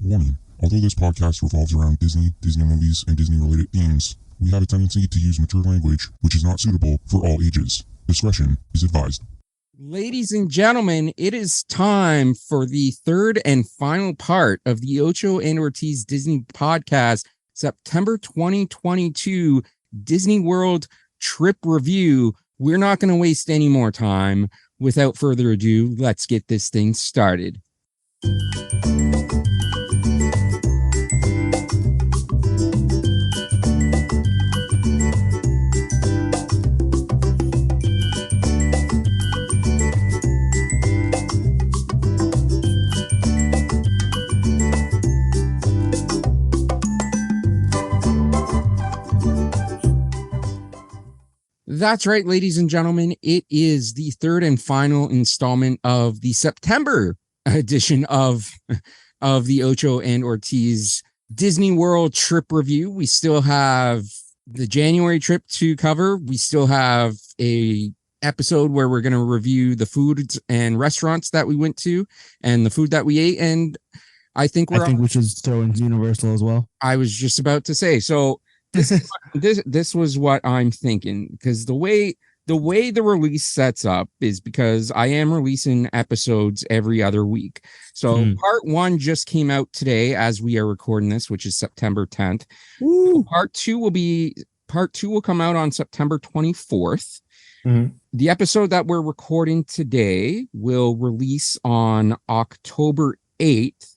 Warning. Although this podcast revolves around Disney, Disney movies, and Disney-related themes, we have a tendency to use mature language which is not suitable for all ages. Discretion is advised. Ladies and gentlemen, it is time for the third and final part of the Ocho and Ortiz Disney podcast, September 2022 Disney World Trip Review. We're not going to waste any more time. Without further ado, let's get this thing started. That's right, ladies and gentlemen. It is the third and final installment of the September edition of the Ocho and Ortiz Disney World Trip Review. We still have the January trip to cover. We still have a episode where we're going to review the foods and restaurants that we went to and the food that we ate. And I think we should throw in Universal as well. I was just about to say, so this was what I'm thinking, because the way the release sets up is because I am releasing episodes every other week. So part one just came out today as we are recording this, which is September 10th. Part two will come out on September 24th. The episode that we're recording today will release on October 8th.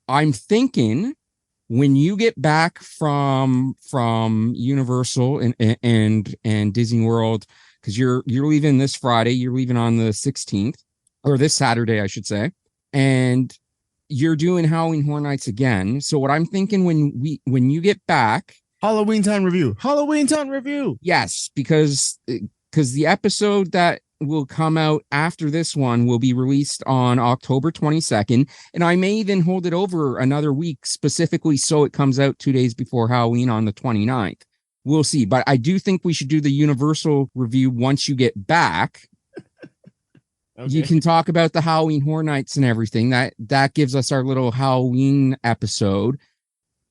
I'm thinking when you get back from Universal and Disney World, because you're leaving this Friday, you're leaving on the 16th, or this Saturday, I should say, and you're doing Halloween Horror Nights again. So what I'm thinking when you get back, Halloween Town review. Yes, because the episode that will come out after this one will be released on October 22nd, and I may even hold it over another week specifically so it comes out 2 days before Halloween on the 29th. We'll see, but I do think we should do the Universal review once you get back. Okay. You can talk about the Halloween Horror Nights and everything. That gives us our little Halloween episode.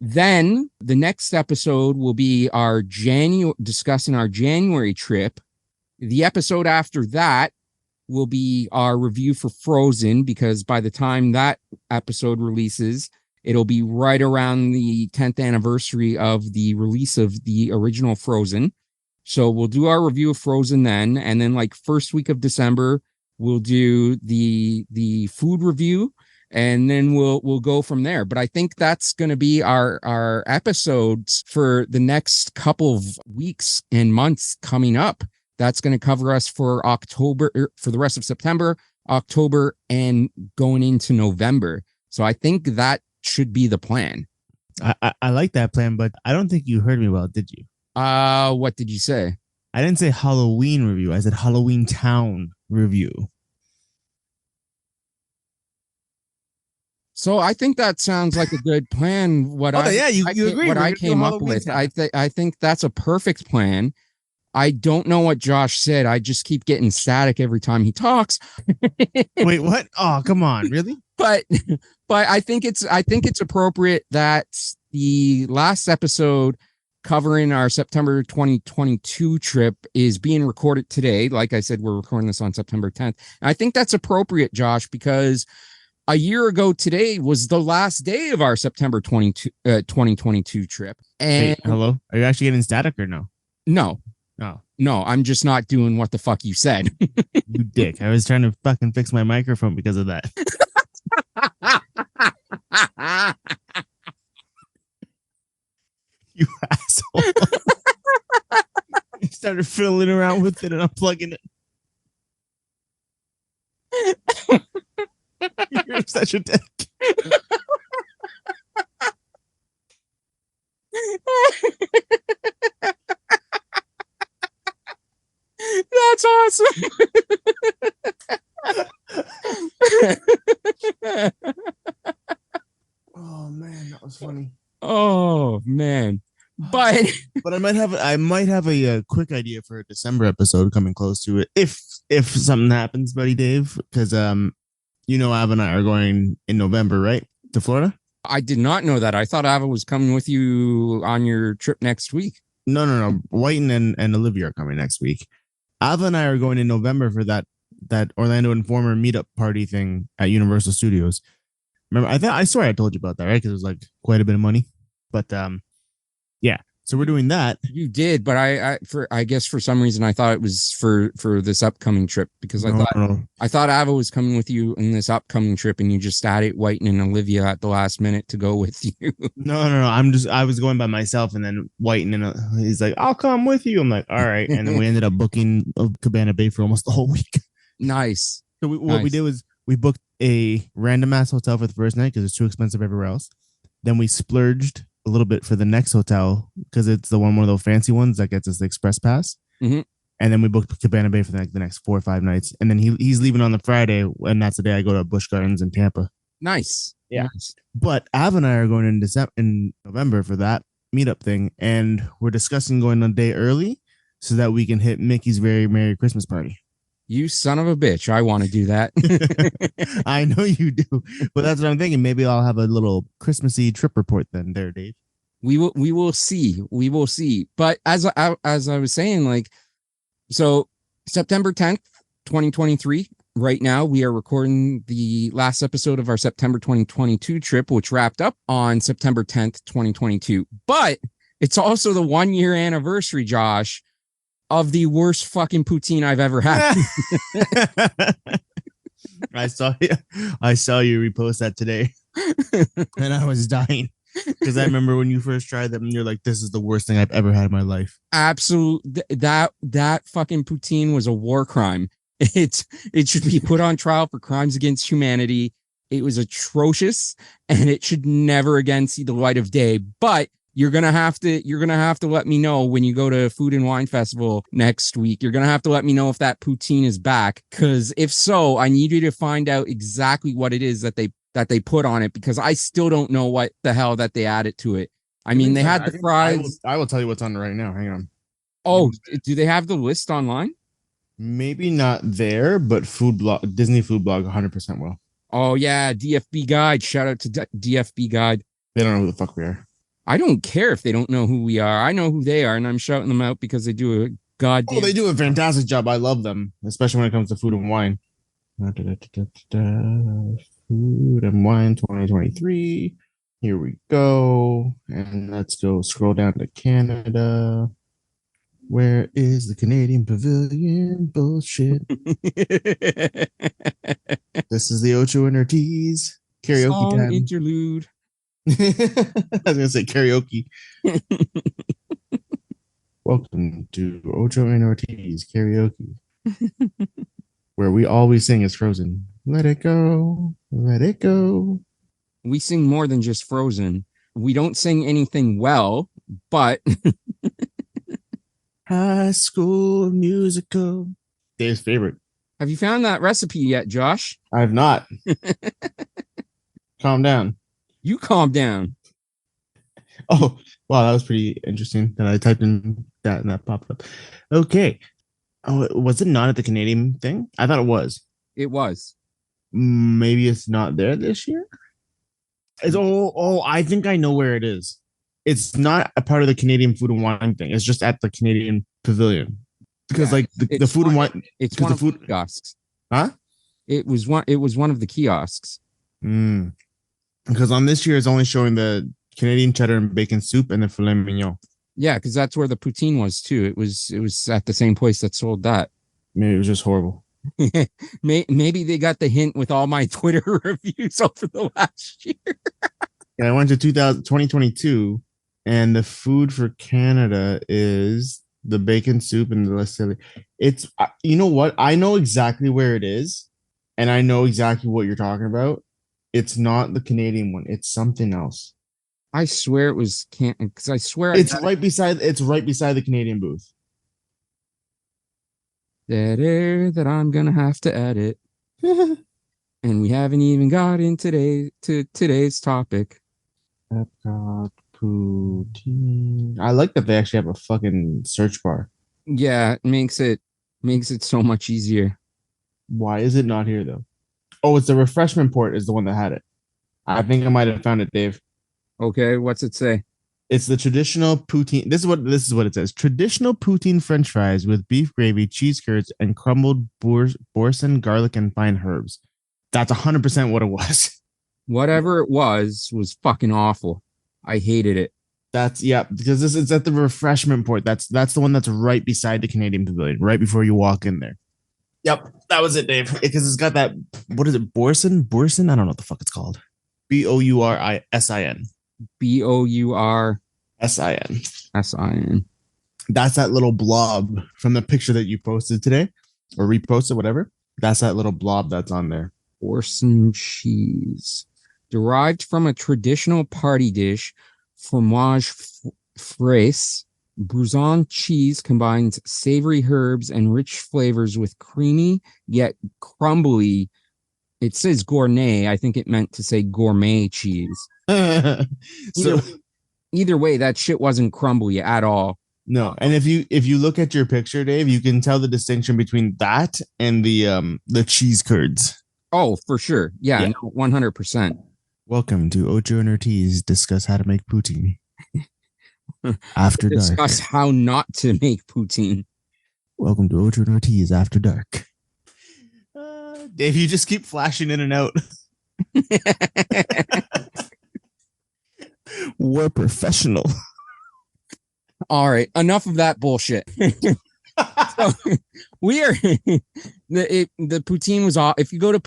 Then the next episode will be our discussing our January trip. The episode after that will be our review for Frozen, because by the time that episode releases, it'll be right around the 10th anniversary of the release of the original Frozen. So we'll do our review of Frozen then, and then like first week of December, we'll do the food review, and then we'll go from there. But I think that's going to be our episodes for the next couple of weeks and months coming up. That's going to cover us for October, for the rest of September, October, and going into November. So I think that should be the plan. I like that plan, but I don't think you heard me well, did you? What did you say? I didn't say Halloween review. I said Halloween Town review. So I think that sounds like a good plan. You agree. What I came up with, I think that's a perfect plan. I don't know what Josh said. I just keep getting static every time he talks. Wait, what? Oh, come on, really? But I think it's appropriate that the last episode covering our September 2022 trip is being recorded today. Like I said, we're recording this on September 10th. And I think that's appropriate, Josh, because a year ago today was the last day of our September 2022 trip. And wait, hello? Are you actually getting static or no? No. Oh. No, I'm just not doing what the fuck you said. You dick. I was trying to fucking fix my microphone because of that. You asshole. I started fiddling around with it and unplugging it. You're such a dick. That's awesome. Oh man, that was funny. Oh man. But I might have a quick idea for a December episode coming close to it if something happens, buddy Dave, because Av and I are going in November, right, to Florida. I did not know that. I thought Ava was coming with you on your trip next week. No. Whiten and Olivia are coming next week. Ava and I are going in November for that Orlando Informer meetup party thing at Universal Studios. Remember, I swear I told you about that, right? Because it was like quite a bit of money. But yeah. So we're doing that. You did, but I guess for some reason I thought it was for this upcoming trip because No. I thought Ava was coming with you in this upcoming trip and you just added Whiten and Olivia at the last minute to go with you. No. I was going by myself, and then Whiten and he's like, "I'll come with you." I'm like, "All right," and then we ended up booking Cabana Bay for almost the whole week. Nice. So what we did was we booked a random ass hotel for the first night because it's too expensive everywhere else. Then we splurged a little bit for the next hotel because it's one of those fancy ones that gets us the express pass. Mm-hmm. And then we booked Cabana Bay for the next 4 or 5 nights. And then he's leaving on the Friday, and that's the day I go to Busch Gardens in Tampa. Nice. Yeah. Nice. But Av and I are going in November for that meetup thing, and we're discussing going a day early so that we can hit Mickey's very Merry Christmas party. You son of a bitch. I want to do that. I know you do, but that's what I'm thinking. Maybe I'll have a little Christmassy trip report then there, Dave. We will see. We will see. But as I was saying, like, so September 10th, 2023, right now we are recording the last episode of our September 2022 trip, which wrapped up on September 10th, 2022. But it's also the 1-year anniversary, Josh, of the worst fucking poutine I've ever had. I saw you repost that today, and I was dying because I remember when you first tried them, and you're like, "This is the worst thing I've ever had in my life." Absolutely, that fucking poutine was a war crime. It should be put on trial for crimes against humanity. It was atrocious, and it should never again see the light of day. But you're gonna have to let me know when you go to Food and Wine Festival next week. You're gonna have to let me know if that poutine is back, because if so, I need you to find out exactly what it is that they put on it, because I still don't know what the hell that they added to it. I mean, they had the fries. I will tell you what's on it right now. Hang on. Oh, do they have the list online? Maybe not there, but Disney Food Blog 100% will. Oh yeah, DFB Guide. Shout out to DFB Guide. They don't know who the fuck we are. I don't care if they don't know who we are. I know who they are, and I'm shouting them out because they do a goddamn. Oh, they do a fantastic job. I love them, especially when it comes to food and wine. Food and Wine 2023. Here we go. And let's go scroll down to Canada. Where is the Canadian Pavilion? Bullshit. This is the Ocho and Ortiz karaoke Song time. interlude. I was gonna say karaoke. Welcome to Ocho and Ortiz karaoke, where we always sing is Frozen. Let it go, let it go. We sing more than just Frozen. We don't sing anything well, but High School Musical. Dave's favorite. Have you found that recipe yet, Josh? I have not. Calm down. You calm down. Oh, wow, that was pretty interesting that I typed in that and that popped up. Okay. Oh, was it not at the Canadian thing? I thought it was. It was. Maybe it's not there this year. I think I know where it is. It's not a part of the Canadian Food and Wine thing. It's just at the Canadian Pavilion. Because like the food and wine, it's one of the kiosks. Huh? It was one of the kiosks. Because on this year it's only showing the Canadian cheddar and bacon soup and the filet mignon. Yeah, because that's where the poutine was too. It was at the same place that sold that. Maybe it was just horrible. Maybe they got the hint with all my Twitter reviews over the last year. Yeah, I went to 2022, and the food for Canada is the bacon soup and the Leslie. It's you know what? I know exactly where it is, and I know exactly what you're talking about. It's not the Canadian one. It's something else. I swear it was because I swear it's right beside the Canadian booth. That I'm gonna have to edit. And we haven't even got into today's topic. Epcot poutine. I like that they actually have a fucking search bar. Yeah, it makes it so much easier. Why is it not here though? Oh, it's the refreshment port is the one that had it. I think I might have found it, Dave. Okay, what's it say? It's the traditional poutine. This is what it says. Traditional poutine French fries with beef gravy, cheese curds, and crumbled boursin, garlic, and fine herbs. That's 100% what it was. Whatever it was fucking awful. I hated it. That's yeah, because this is at the refreshment port. That's the one that's right beside the Canadian Pavilion, right before you walk in there. Yep, that was it, Dave. Because it's got that. What is it? Boursin? I don't know what the fuck it's called. Bourisin. Boursin. That's that little blob from the picture that you posted today, or reposted, whatever. That's that little blob that's on there. Boursin cheese. Derived from a traditional party dish, fromage fraise, Boursin cheese combines savory herbs and rich flavors with creamy yet crumbly. It says gourmet. I think it meant to say gourmet cheese. Either way, that shit wasn't crumbly at all. No, and if you look at your picture, Dave, you can tell the distinction between that and the cheese curds. Oh, for sure. Yeah, no, 100%. Welcome to Ocho and Ortiz discuss how to make poutine. After dark. Discuss how not to make poutine. Welcome to Ocho and Ortiz after dark. Dave, you just keep flashing in and out. We're professional. All right, enough of that bullshit. So we are the poutine was off. If you go to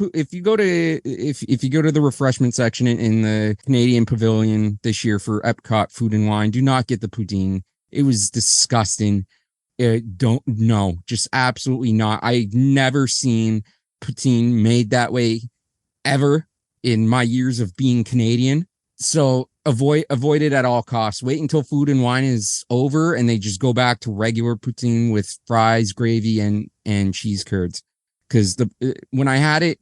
the refreshment section in the Canadian Pavilion this year for Epcot Food and Wine, do not get the poutine. It was disgusting. Just absolutely not. I've never seen poutine made that way ever in my years of being Canadian. So avoid it at all costs. Wait until Food and Wine is over and they just go back to regular poutine with fries, gravy, and cheese curds. Because when I had it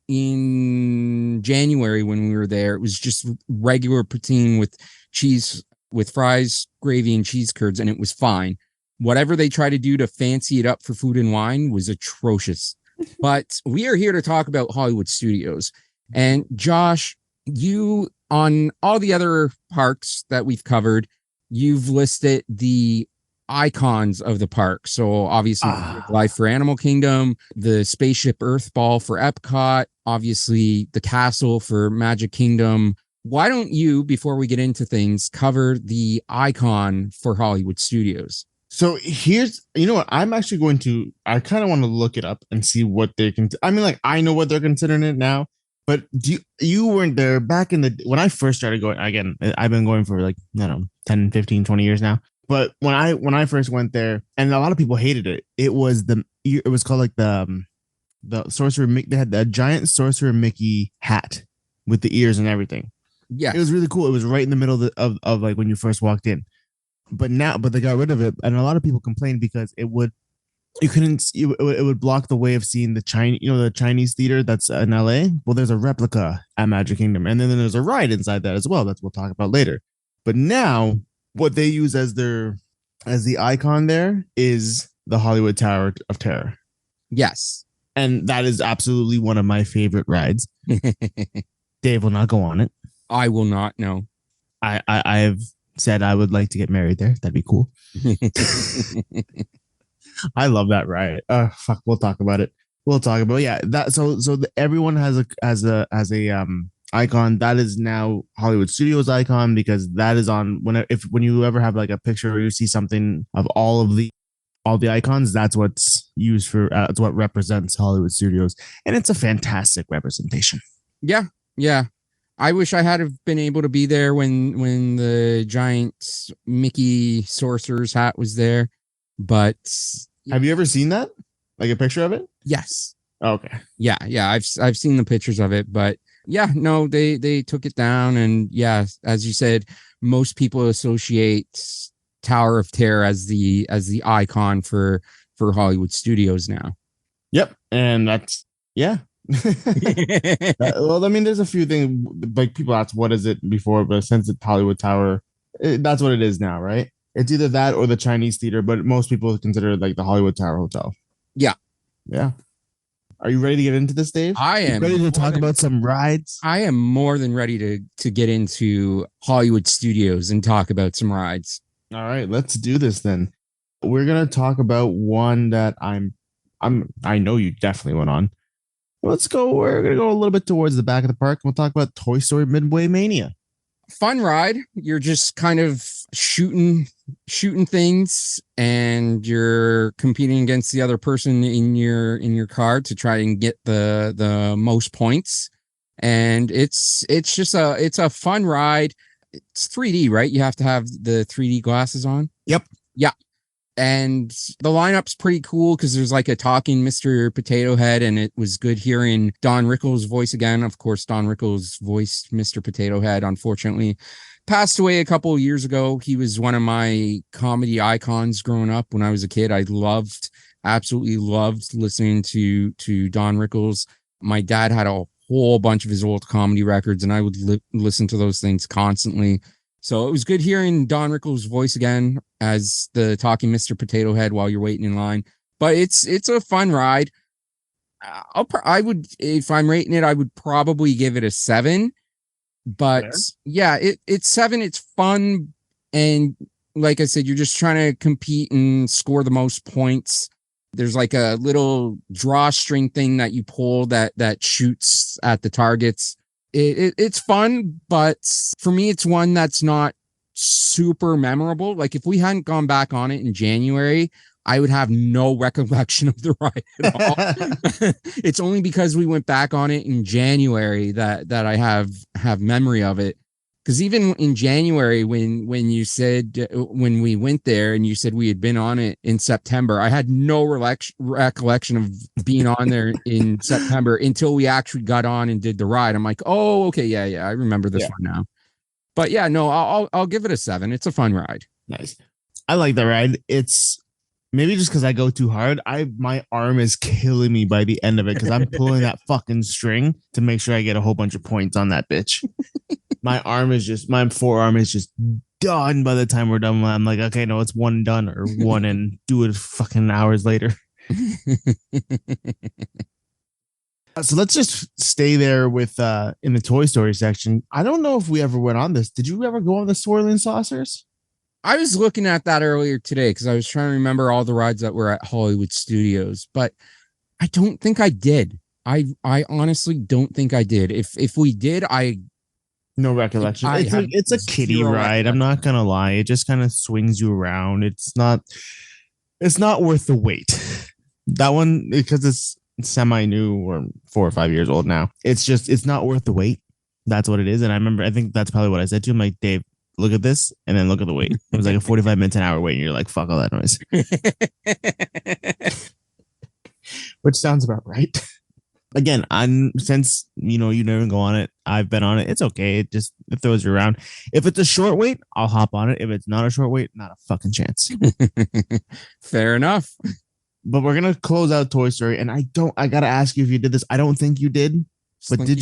in January when we were there, it was just regular poutine with cheese, with fries, gravy, and cheese curds, and it was fine. Whatever they try to do to fancy it up for Food and Wine was atrocious. But we are here to talk about Hollywood Studios. And Josh, you, on all the other parks that we've covered, you've listed the icons of the park. So obviously Life for Animal Kingdom, the Spaceship Earth Ball for Epcot, obviously the castle for Magic Kingdom. Why don't you, before we get into things, cover the icon for Hollywood Studios? So here's, you know what? I'm actually I kind of want to look it up and see what they can. I mean, like, I know what they're considering it now, but you weren't there back when I first started going. Again, I've been going for like, I don't know, 10, 15, 20 years now. But when I first went there, and a lot of people hated it, it was called like the Sorcerer Mickey. They had that giant Sorcerer Mickey hat with the ears and everything. Yeah, it was really cool. It was right in the middle of like when you first walked in. But they got rid of it, and a lot of people complained because it would block the way of seeing the Chinese theater that's in LA. Well, there's a replica at Magic Kingdom, and then there's a ride inside that as well. That's what we'll talk about later. But now, what they use as the icon there is the Hollywood Tower of Terror. Yes, and that is absolutely one of my favorite rides. Dave will not go on it. I will not. No, I've said I would like to get married there. That'd be cool. I love that ride. Fuck, we'll talk about it. That. So everyone has a icon that is now Hollywood Studios icon, because that is on when you ever have like a picture or you see something of all the icons, that's what's used for. It's what represents Hollywood Studios, and it's a fantastic representation. Yeah. I wish I had been able to be there when the giant Mickey Sorcerer's hat was there. But have you ever seen that? Like a picture of it? Yes. Okay. Yeah. I've seen the pictures of it, but yeah, no, they took it down, and yeah, as you said, most people associate Tower of Terror as the icon for Hollywood Studios now. Yep, and that's yeah. Well, I mean, there's a few things like people ask what is it before, but since it's Hollywood Tower, that's what it is now, right? It's either that or the Chinese theater, but most people consider it like the Hollywood Tower Hotel. Yeah. Are you ready to get into this, Dave? I am ready to talk about some rides. I am more than ready to get into Hollywood Studios and talk about some rides. All right, let's do this then. We're gonna talk about one that I know you definitely went on. Let's go. We're gonna go a little bit towards the back of the park. We'll talk about Toy Story Midway Mania. Fun ride. You're just kind of shooting things, and you're competing against the other person in your car to try and get the most points. And it's a fun ride. It's 3D, right? You have to have the 3D glasses on. Yep. Yeah. And the lineup's pretty cool because there's like a talking Mr. Potato Head, and it was good hearing Don Rickles' voice again. Of course, Don Rickles voiced Mr. Potato Head, unfortunately passed away a couple of years ago. He was one of my comedy icons growing up when I was a kid. I absolutely loved listening to Don Rickles. My dad had a whole bunch of his old comedy records, and I would listen to those things constantly. So it was good hearing Don Rickles' voice again as the talking Mr. Potato Head while you're waiting in line. But it's a fun ride. I would, if I'm rating it, I would probably give it a 7. But yeah, it's 7. It's fun, and like I said, you're just trying to compete and score the most points. There's like a little drawstring thing that you pull that shoots at the targets. It's fun, but for me, it's one that's not super memorable. Like if we hadn't gone back on it in January, I would have no recollection of the ride at all. It's only because we went back on it in January that I have memory of it. Because even in January, when you said, when we went there and you said we had been on it in September, I had no recollection of being on there in September until we actually got on and did the ride. I'm like, oh, okay, yeah, I remember this one now. But yeah, no, I'll give it a 7. It's a fun ride. Nice. I like the ride. It's maybe just because I go too hard. My arm is killing me by the end of it because I'm pulling that fucking string to make sure I get a whole bunch of points on that bitch. My forearm is just done by the time we're done. I'm like, okay, no, it's one done or one and do it fucking hours later. So let's just stay there with in the Toy Story section. I don't know if we ever went on this. Did you ever go on the Swirling Saucers? I was looking at that earlier today because I was trying to remember all the rides that were at Hollywood Studios, but I don't think I did. I honestly don't think I did. If we did, no recollection. It's a kiddie ride. I'm not gonna lie. It just kind of swings you around. It's not worth the wait. That one, because it's semi-new or 4 or 5 years old now. It's not worth the wait. That's what it is. And I think that's probably what I said to him. Like, Dave, look at this and then look at the wait. It was like a 45 minutes an hour wait. And you're like, fuck all that noise. Which sounds about right. Again, since you never go on it, I've been on it. It's okay. It throws you around. If it's a short wait, I'll hop on it. If it's not a short wait, not a fucking chance. Fair enough. But we're gonna close out Toy Story, and I gotta ask you if you did this. I don't think you did. But Slinky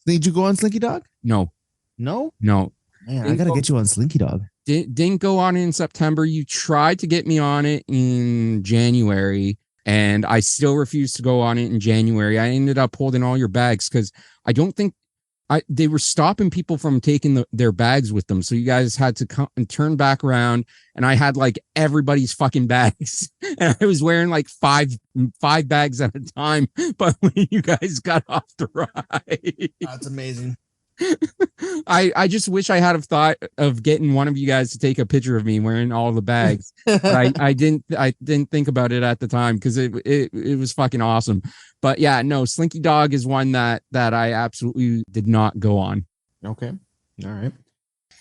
did you go on Slinky Dog? No. No? Man, I gotta get you on Slinky Dog. Didn't go on in September. You tried to get me on it in January, and I still refused to go on it in January. I ended up holding all your bags because I don't think they were stopping people from taking their bags with them. So you guys had to come and turn back around, and I had like everybody's fucking bags, and I was wearing like five bags at a time. But when you guys got off the ride, that's amazing. I just wish I had a thought of getting one of you guys to take a picture of me wearing all the bags. But I didn't think about it at the time because it was fucking awesome. But yeah, no, Slinky Dog is one that I absolutely did not go on. Okay. All right.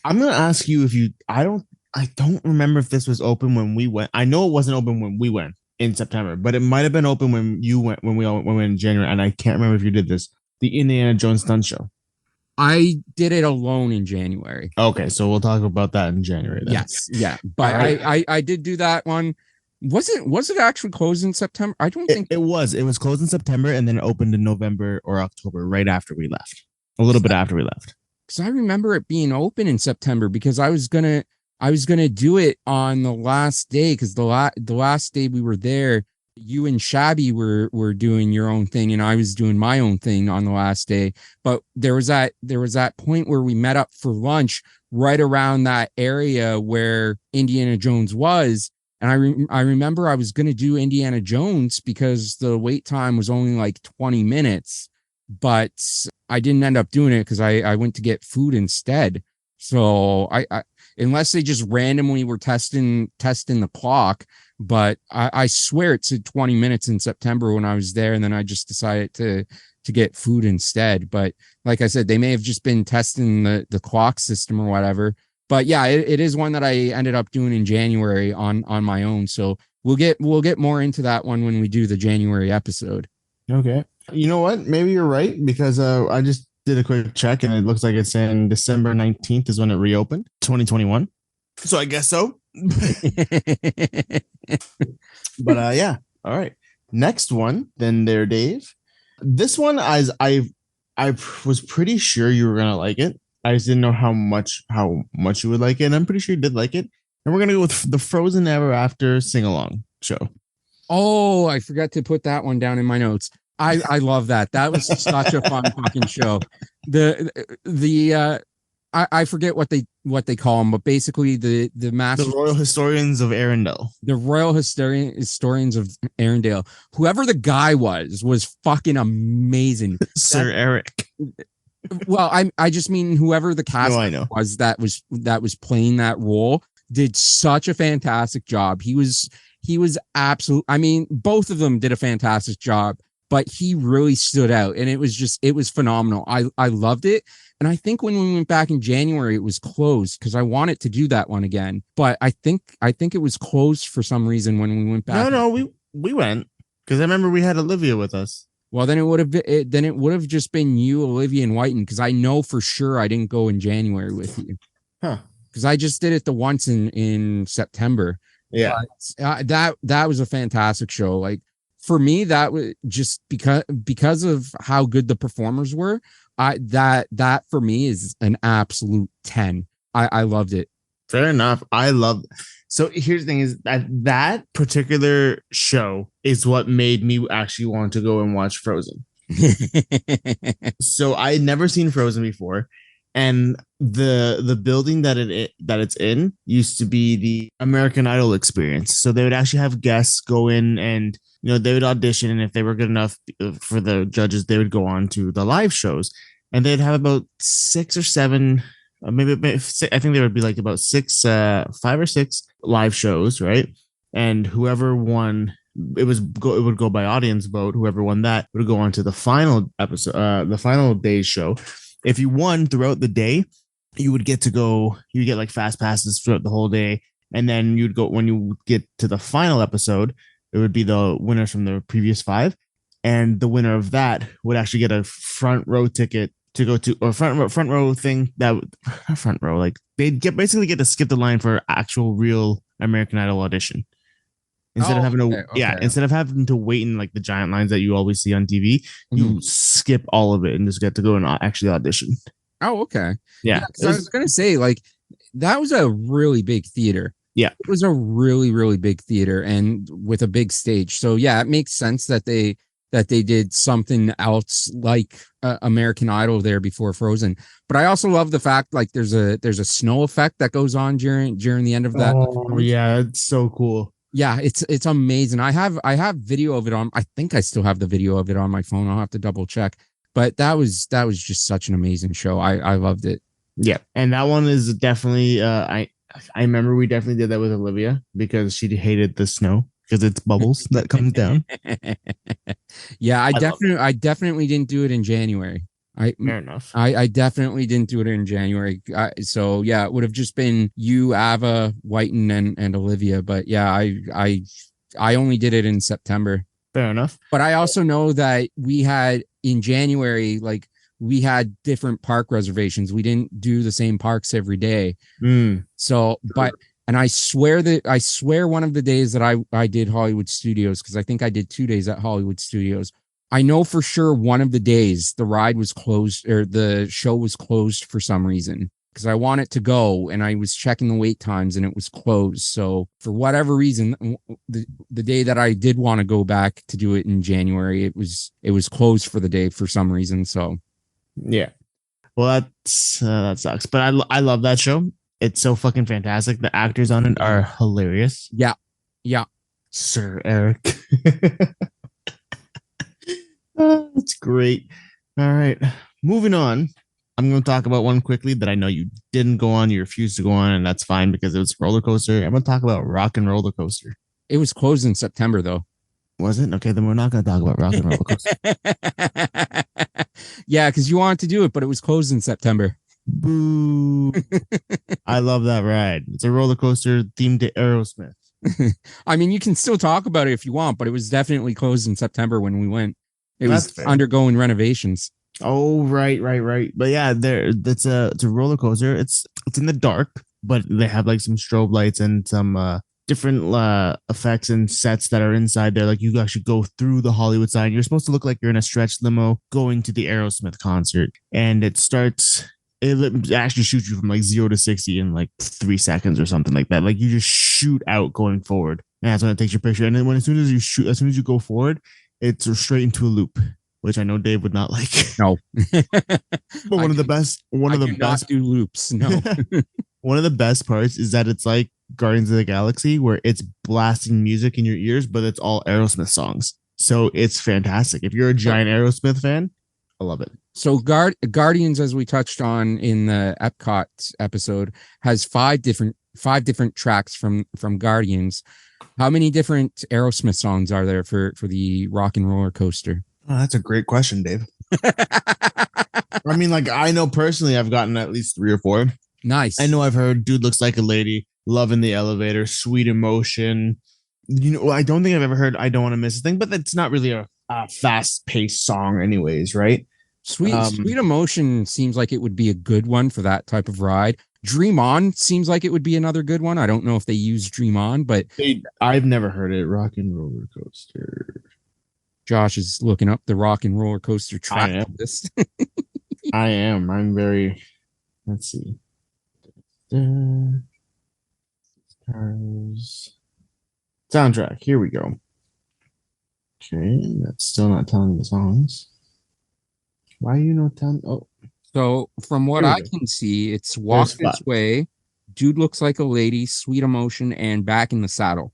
I'm gonna ask you if you I don't remember if this was open when we went. I know it wasn't open when we went in September, but it might have been open when you went when we went in January, and I can't remember if you did this. The Indiana Jones Stunt Show. I did it alone in January. Okay, so we'll talk about that in January then. Yes, yeah. But right. I did do that one. Was it actually closed in September? I don't think it was. It was closed in September and then opened in November or October, right after we left. A little bit after we left. Because I remember it being open in September because I was gonna do it on the last day because the last day we were there, You and Shabby were doing your own thing, and I was doing my own thing on the last day. But there was that point where we met up for lunch right around that area where Indiana Jones was. And I remember I was going to do Indiana Jones because the wait time was only like 20 minutes, but I didn't end up doing it because I went to get food instead. So I unless they just randomly were testing the clock, but I swear it said 20 minutes in September when I was there, and then I just decided to get food instead. But like I said, they may have just been testing the clock system or whatever. But yeah, it is one that I ended up doing in January on my own. So we'll get more into that one when we do the January episode. Okay. You know what? Maybe you're right, because I just did a quick check and it looks like it's in December 19th is when it reopened, 2021. So I guess so. But yeah. All right. Next one, then there, Dave. This one, as I was pretty sure you were gonna like it. I just didn't know how much you would like it. And I'm pretty sure you did like it. And we're gonna go with the Frozen Ever After sing along show. Oh, I forgot to put that one down in my notes. I love that. That was such a fun fucking show. I forget what they call them, but basically the Royal Historians of Arendelle. The Royal Historians of Arendelle. Whoever the guy was fucking amazing. Sir Eric. Well, I just mean whoever the cast was that was playing that role did such a fantastic job. He was absolute. I mean, both of them did a fantastic job, but he really stood out, and it was phenomenal. I loved it. And I think when we went back in January, it was closed because I wanted to do that one again. But I think it was closed for some reason when we went back. No, we went because I remember we had Olivia with us. Well, then it would have just been you, Olivia, and Whiten, because I know for sure I didn't go in January with you. Huh. Because I just did it the once in September. Yeah. But, that was a fantastic show. Like for me, that was just because of how good the performers were. That for me is an absolute 10. I loved it. Fair enough. So here's the thing is that particular show is what made me actually want to go and watch Frozen. So I had never seen Frozen before. And the building that it's in used to be the American Idol experience. So they would actually have guests go in and, they would audition. And if they were good enough for the judges, they would go on to the live shows. And they'd have about 6 or 7, maybe I think there would be like about 5 or 6 live shows, right? And whoever won, it would go by audience vote. Whoever won that would go on to the final episode, the final day's show. If you won throughout the day, you would get like fast passes throughout the whole day. And then you'd go, when you get to the final episode, it would be the winners from the previous 5. And the winner of that would actually get a front row ticket to go to, or front row thing front row, like they'd basically get to skip the line for actual real American Idol audition. Instead of having to, instead of having to wait in like the giant lines that you always see on TV, you skip all of it and just get to go and actually audition. Oh, okay. Yeah. I was going to say, like, that was a really big theater. Yeah. It was a really, really big theater and with a big stage. So yeah, it makes sense that they did something else like American Idol there before Frozen. But I also love the fact like there's a snow effect that goes on during the end of that. Oh yeah, it's so cool. Yeah, it's amazing. I have video of it on. I think I still have the video of it on my phone. I'll have to double check. But that was just such an amazing show. I loved it. Yeah, and that one is definitely. I remember we definitely did that with Olivia because she hated the snow because it's bubbles that comes down. Yeah, I definitely didn't do it in January. Fair enough. I definitely didn't do it in January. So yeah, it would have just been you, Ava, Whiten, and Olivia. But yeah, I only did it in September. Fair enough. But I also know that we had in January, like we had different park reservations. We didn't do the same parks every day. So, and I swear one of the days that I did Hollywood Studios, because I think I did 2 days at Hollywood Studios. I know for sure one of the days the ride was closed or the show was closed for some reason. because I want it to go, and I was checking the wait times and it was closed. So for whatever reason, the day that I did want to go back to do it in January, it was closed for the day for some reason. So yeah. Well, that sucks. But I love that show. It's so fucking fantastic. The actors on it are hilarious. Yeah. Sir Eric. That's great. All right. Moving on. I'm going to talk about one quickly that I know you didn't go on. You refused to go on, and that's fine because it was a roller coaster. I'm going to talk about Rock and Roller Coaster. It was closed in September, though. Was it? Okay, then we're not going to talk about Rock and Roller Coaster. Yeah, because you wanted to do it, but it was closed in September. Boo. I love that ride. It's a roller coaster themed to Aerosmith. I mean, you can still talk about it if you want, but it was definitely closed in September when we went. It was undergoing renovations. Oh, right. But yeah, it's a roller coaster. It's in the dark, but they have like some strobe lights and some different effects and sets that are inside there. Like you actually go through the Hollywood sign. You're supposed to look like you're in a stretch limo going to the Aerosmith concert, and it actually shoots you from like 0 to 60 in like 3 seconds or something like that. Like you just shoot out going forward, and that's when it takes your picture. And then as soon as you go forward, it's straight into a loop, which I know Dave would not like. No, but one of the best do loops. No, one of the best parts is that it's like Guardians of the Galaxy, where it's blasting music in your ears, but it's all Aerosmith songs. So it's fantastic. If you're a giant Aerosmith fan, I love it. So Guardians, as we touched on in the Epcot episode, has five different tracks from Guardians. How many different Aerosmith songs are there for the Rock and Roller Coaster? Oh, that's a great question, Dave. I mean, like, I know personally I've gotten at least 3 or 4. Nice. I know I've heard Dude Looks Like a Lady, Love in the Elevator, Sweet Emotion. I don't think I've ever heard I Don't Want to Miss a Thing, but that's not really a fast-paced song anyways, right? Sweet Emotion seems like it would be a good one for that type of ride. Dream On seems like it would be another good one. I don't know if they use Dream On, but I've never heard it. Rock and Roller Coaster. Josh is looking up the Rock and Roller Coaster track list. I am. I'm very. Let's see. Cars. Soundtrack. Here we go. Okay, that's still not telling me the songs. Why are you not telling? Oh. So from what I can see, it's Walk This Way, Dude Looks Like a Lady, Sweet Emotion, and Back in the Saddle.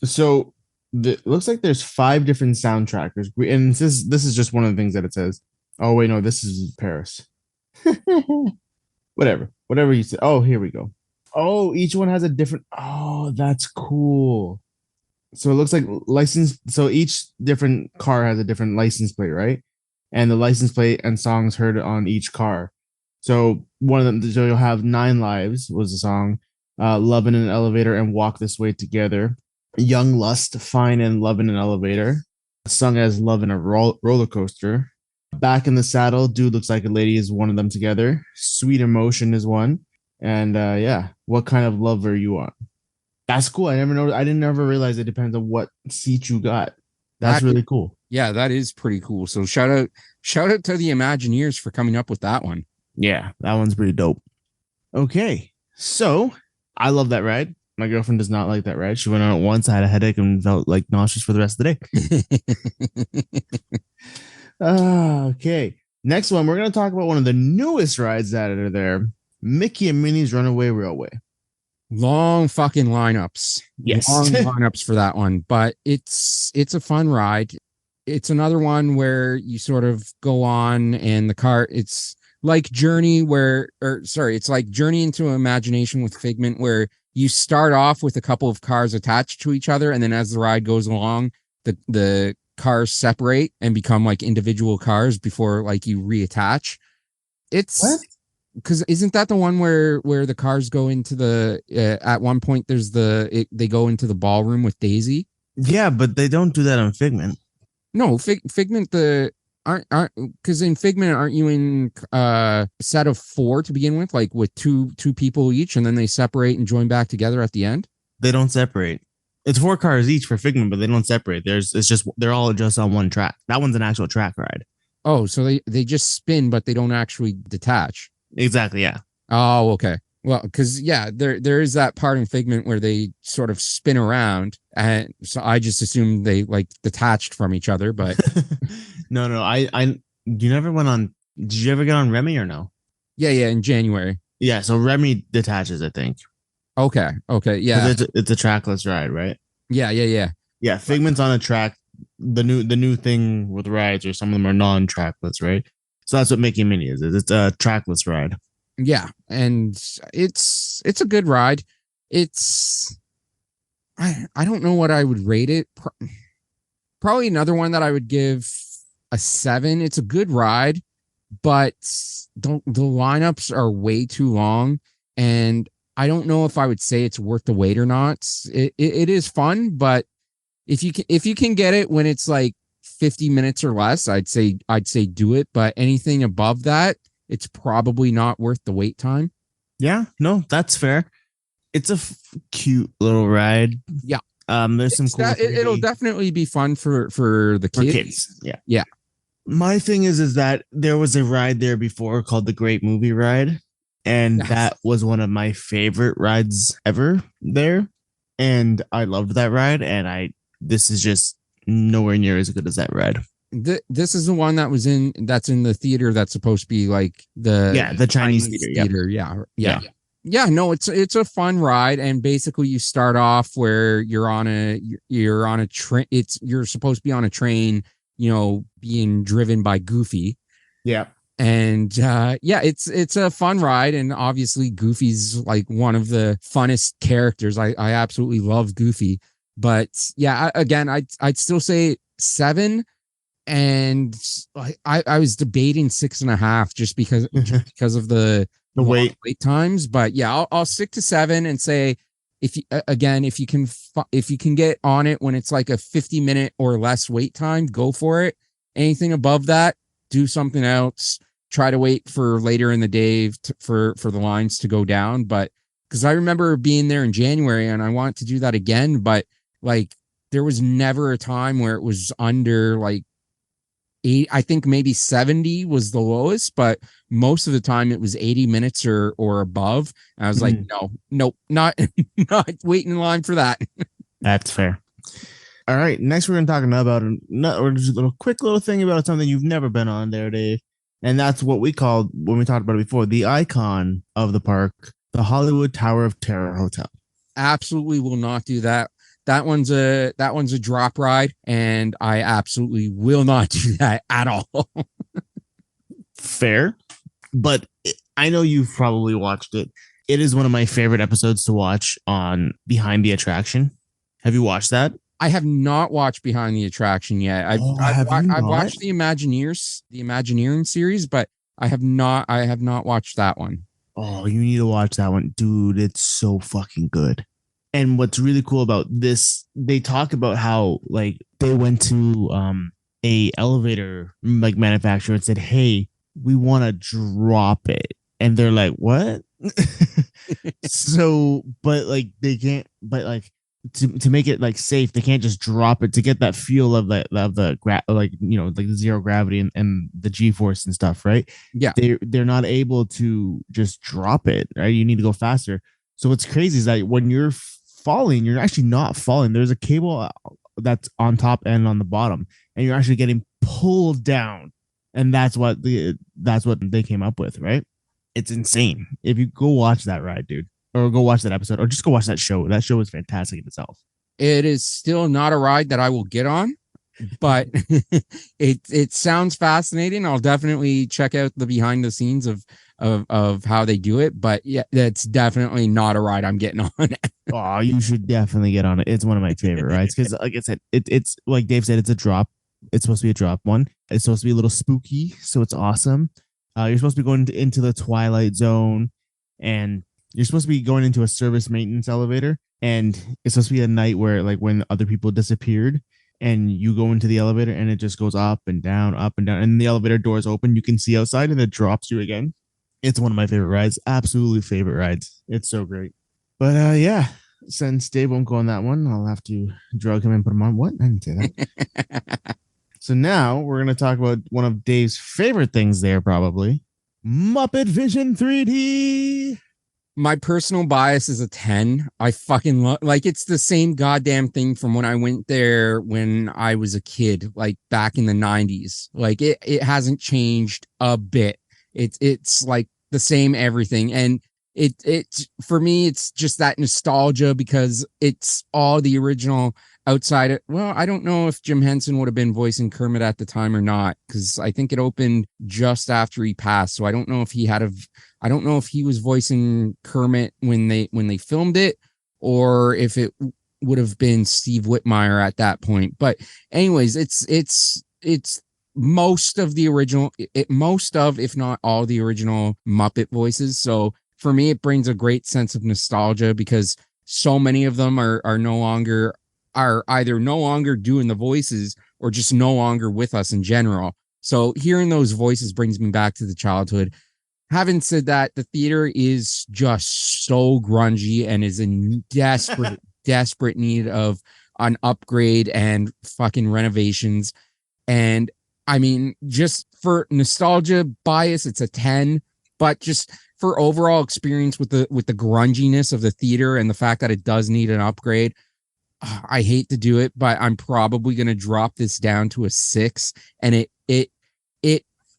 So it looks like there's 5 different soundtrackers, and this is just one of the things that it says. Oh wait, no, this is Paris. whatever you say. Oh, here we go. Oh, each one has a different. Oh, that's cool. So it looks like license. So each different car has a different license plate, right? And the license plate and songs heard on each car. So one of them, so you'll have 9 Lives was the song, Love in an Elevator and Walk This Way Together, Young Lust, Fine and Love in an Elevator, sung as Love in a Roller Coaster, Back in the Saddle, Dude Looks Like a Lady is one of them together, Sweet Emotion is one, and What Kind of Love Are You On? That's cool. I didn't ever realize it depends on what seat you got. That's really cool. Yeah, that is pretty cool. So shout out to the Imagineers for coming up with that one. Yeah, that one's pretty dope. Okay, so I love that ride. My girlfriend does not like that ride. She went on it once. I had a headache and felt like nauseous for the rest of the day. Okay, next one. We're going to talk about one of the newest rides that are there. Mickey and Minnie's Runaway Railway. Long fucking lineups. Yes. Long lineups for that one. But it's a fun ride. It's another one where you sort of go on and the car, it's like Journey it's like Journey into Imagination with Figment, where you start off with a couple of cars attached to each other, and then as the ride goes along, the cars separate and become like individual cars before like you reattach. It's what? Because isn't that the one where the cars go into the at one point they go into the ballroom with Daisy? Yeah, but they don't do that on Figment. No, Figment aren't because in Figment aren't you in a set of 4 to begin with, like with two people each, and then they separate and join back together at the end? They don't separate. It's 4 cars each for Figment, but they don't separate. They're all just on one track. That one's an actual track ride. Oh, so they just spin, but they don't actually detach. Exactly, yeah. Oh, okay. Well, because yeah, there is that part in Figment where they sort of spin around, and so I just assumed they like detached from each other. But No. You never went on. Did you ever get on Remy or no? yeah, yeah, in January. Yeah, so Remy detaches, I think, Okay, because yeah, it's a trackless ride, right? yeah. Yeah, Figment's on a track. The new thing with rides, or some of them are non-trackless, right? So that's what Mickey and Minnie is. It's a trackless ride. Yeah, and it's a good ride. It's I don't know what I would rate it. Probably another one that I would give a 7. It's a good ride, but the lineups are way too long, and I don't know if I would say it's worth the wait or not. It is fun, but if you can get it when it's like 50 minutes or less, I'd say do it. But anything above that, it's probably not worth the wait time. Yeah, no, that's fair. It's a cute little ride. Yeah. There's some cool. It'll definitely be fun for the for kids. kids. Yeah. Yeah. My thing is that there was a ride there before called the Great Movie Ride, and that was one of my favorite rides ever there, and I loved that ride. And this is just nowhere near as good as that ride. This is the one that's in the theater that's supposed to be like the Chinese theater. Yeah. Yeah, no, it's a fun ride, and basically you start off where you're on a train. You're supposed to be on a train, being driven by Goofy. Yeah. And yeah, it's a fun ride, and obviously Goofy's like one of the funnest characters. I absolutely love Goofy, but yeah, again, I'd still say 7. And I was debating 6.5 just because of the wait times. But yeah, I'll stick to 7 and say if you can get on it when it's like a 50-minute or less wait time, go for it. Anything above that, do something else. Try to wait for later in the day for the lines to go down. But because I remember being there in January and I want to do that again, but like there was never a time where it was under like 8. I think maybe 70 was the lowest, but most of the time it was 80 minutes or above. And I was like, nope, not waiting in line for that. That's fair. All right, next we're going to talk about just a little quick little thing about something you've never been on there, Dave. And that's what we called, when we talked about it before, the icon of the park, the Hollywood Tower of Terror Hotel. Absolutely will not do that. That one's a drop ride, and I absolutely will not do that at all. Fair, but I know you've probably watched it. It is one of my favorite episodes to watch on Behind the Attraction. Have you watched that? I have not watched Behind the Attraction yet. I've watched the Imagineering series, but I have not watched that one. Oh, you need to watch that one, dude. It's so fucking good. And what's really cool about this, they talk about how like they went to a elevator like manufacturer and said, "Hey, we want to drop it," and they're like, "What?" So, but like they can't, but like to make it like safe, they can't just drop it to get that feel of the like the zero gravity and the G force and stuff, right? Yeah, they're not able to just drop it, right? You need to go faster. So what's crazy is that when you're falling, you're actually not falling. There's a cable that's on top and on the bottom, and you're actually getting pulled down. And that's what they came up with, right? It's insane. If you go watch that ride, dude, or go watch that episode, or just go watch that show. That show is fantastic in itself. It is still not a ride that I will get on, but it sounds fascinating. I'll definitely check out the behind the scenes of how they do it. But yeah, that's definitely not a ride I'm getting on. Oh, you should definitely get on it. It's one of my favorite rides because, like I said, it's like Dave said, it's a drop. It's supposed to be a drop one. It's supposed to be a little spooky, so it's awesome. You're supposed to be going into the Twilight Zone, and you're supposed to be going into a service maintenance elevator, and it's supposed to be a night where, like, when other people disappeared, and you go into the elevator, and it just goes up and down, and the elevator doors open. You can see outside, and it drops you again. It's one of my favorite rides. Absolutely favorite rides. It's so great. But yeah, since Dave won't go on that one, I'll have to drug him and put him on. What? I didn't say that. So now we're going to talk about one of Dave's favorite things there, probably, Muppet Vision 3D. My personal bias is a 10. I fucking love, like, it's the same goddamn thing from when I went there when I was a kid, like back in the 90s. Like it hasn't changed a bit. It's like the same everything. And it's for me, it's just that nostalgia because it's all the original outside of, well, I don't know if Jim Henson would have been voicing Kermit at the time or not, because I think it opened just after he passed. So I don't know if I don't know if he was voicing Kermit when they filmed it, or if it would have been Steve Whitmire at that point. But anyways, it's most of the original, most of, if not all, the original Muppet voices. So for me, it brings a great sense of nostalgia because so many of them are either no longer doing the voices or just no longer with us in general. So hearing those voices brings me back to the childhood. Having said that, the theater is just so grungy and is in desperate need of an upgrade and fucking renovations. And I mean, just for nostalgia bias, it's a 10, but just for overall experience with the grunginess of the theater and the fact that it does need an upgrade, I hate to do it, but I'm probably going to drop this down to a 6. And it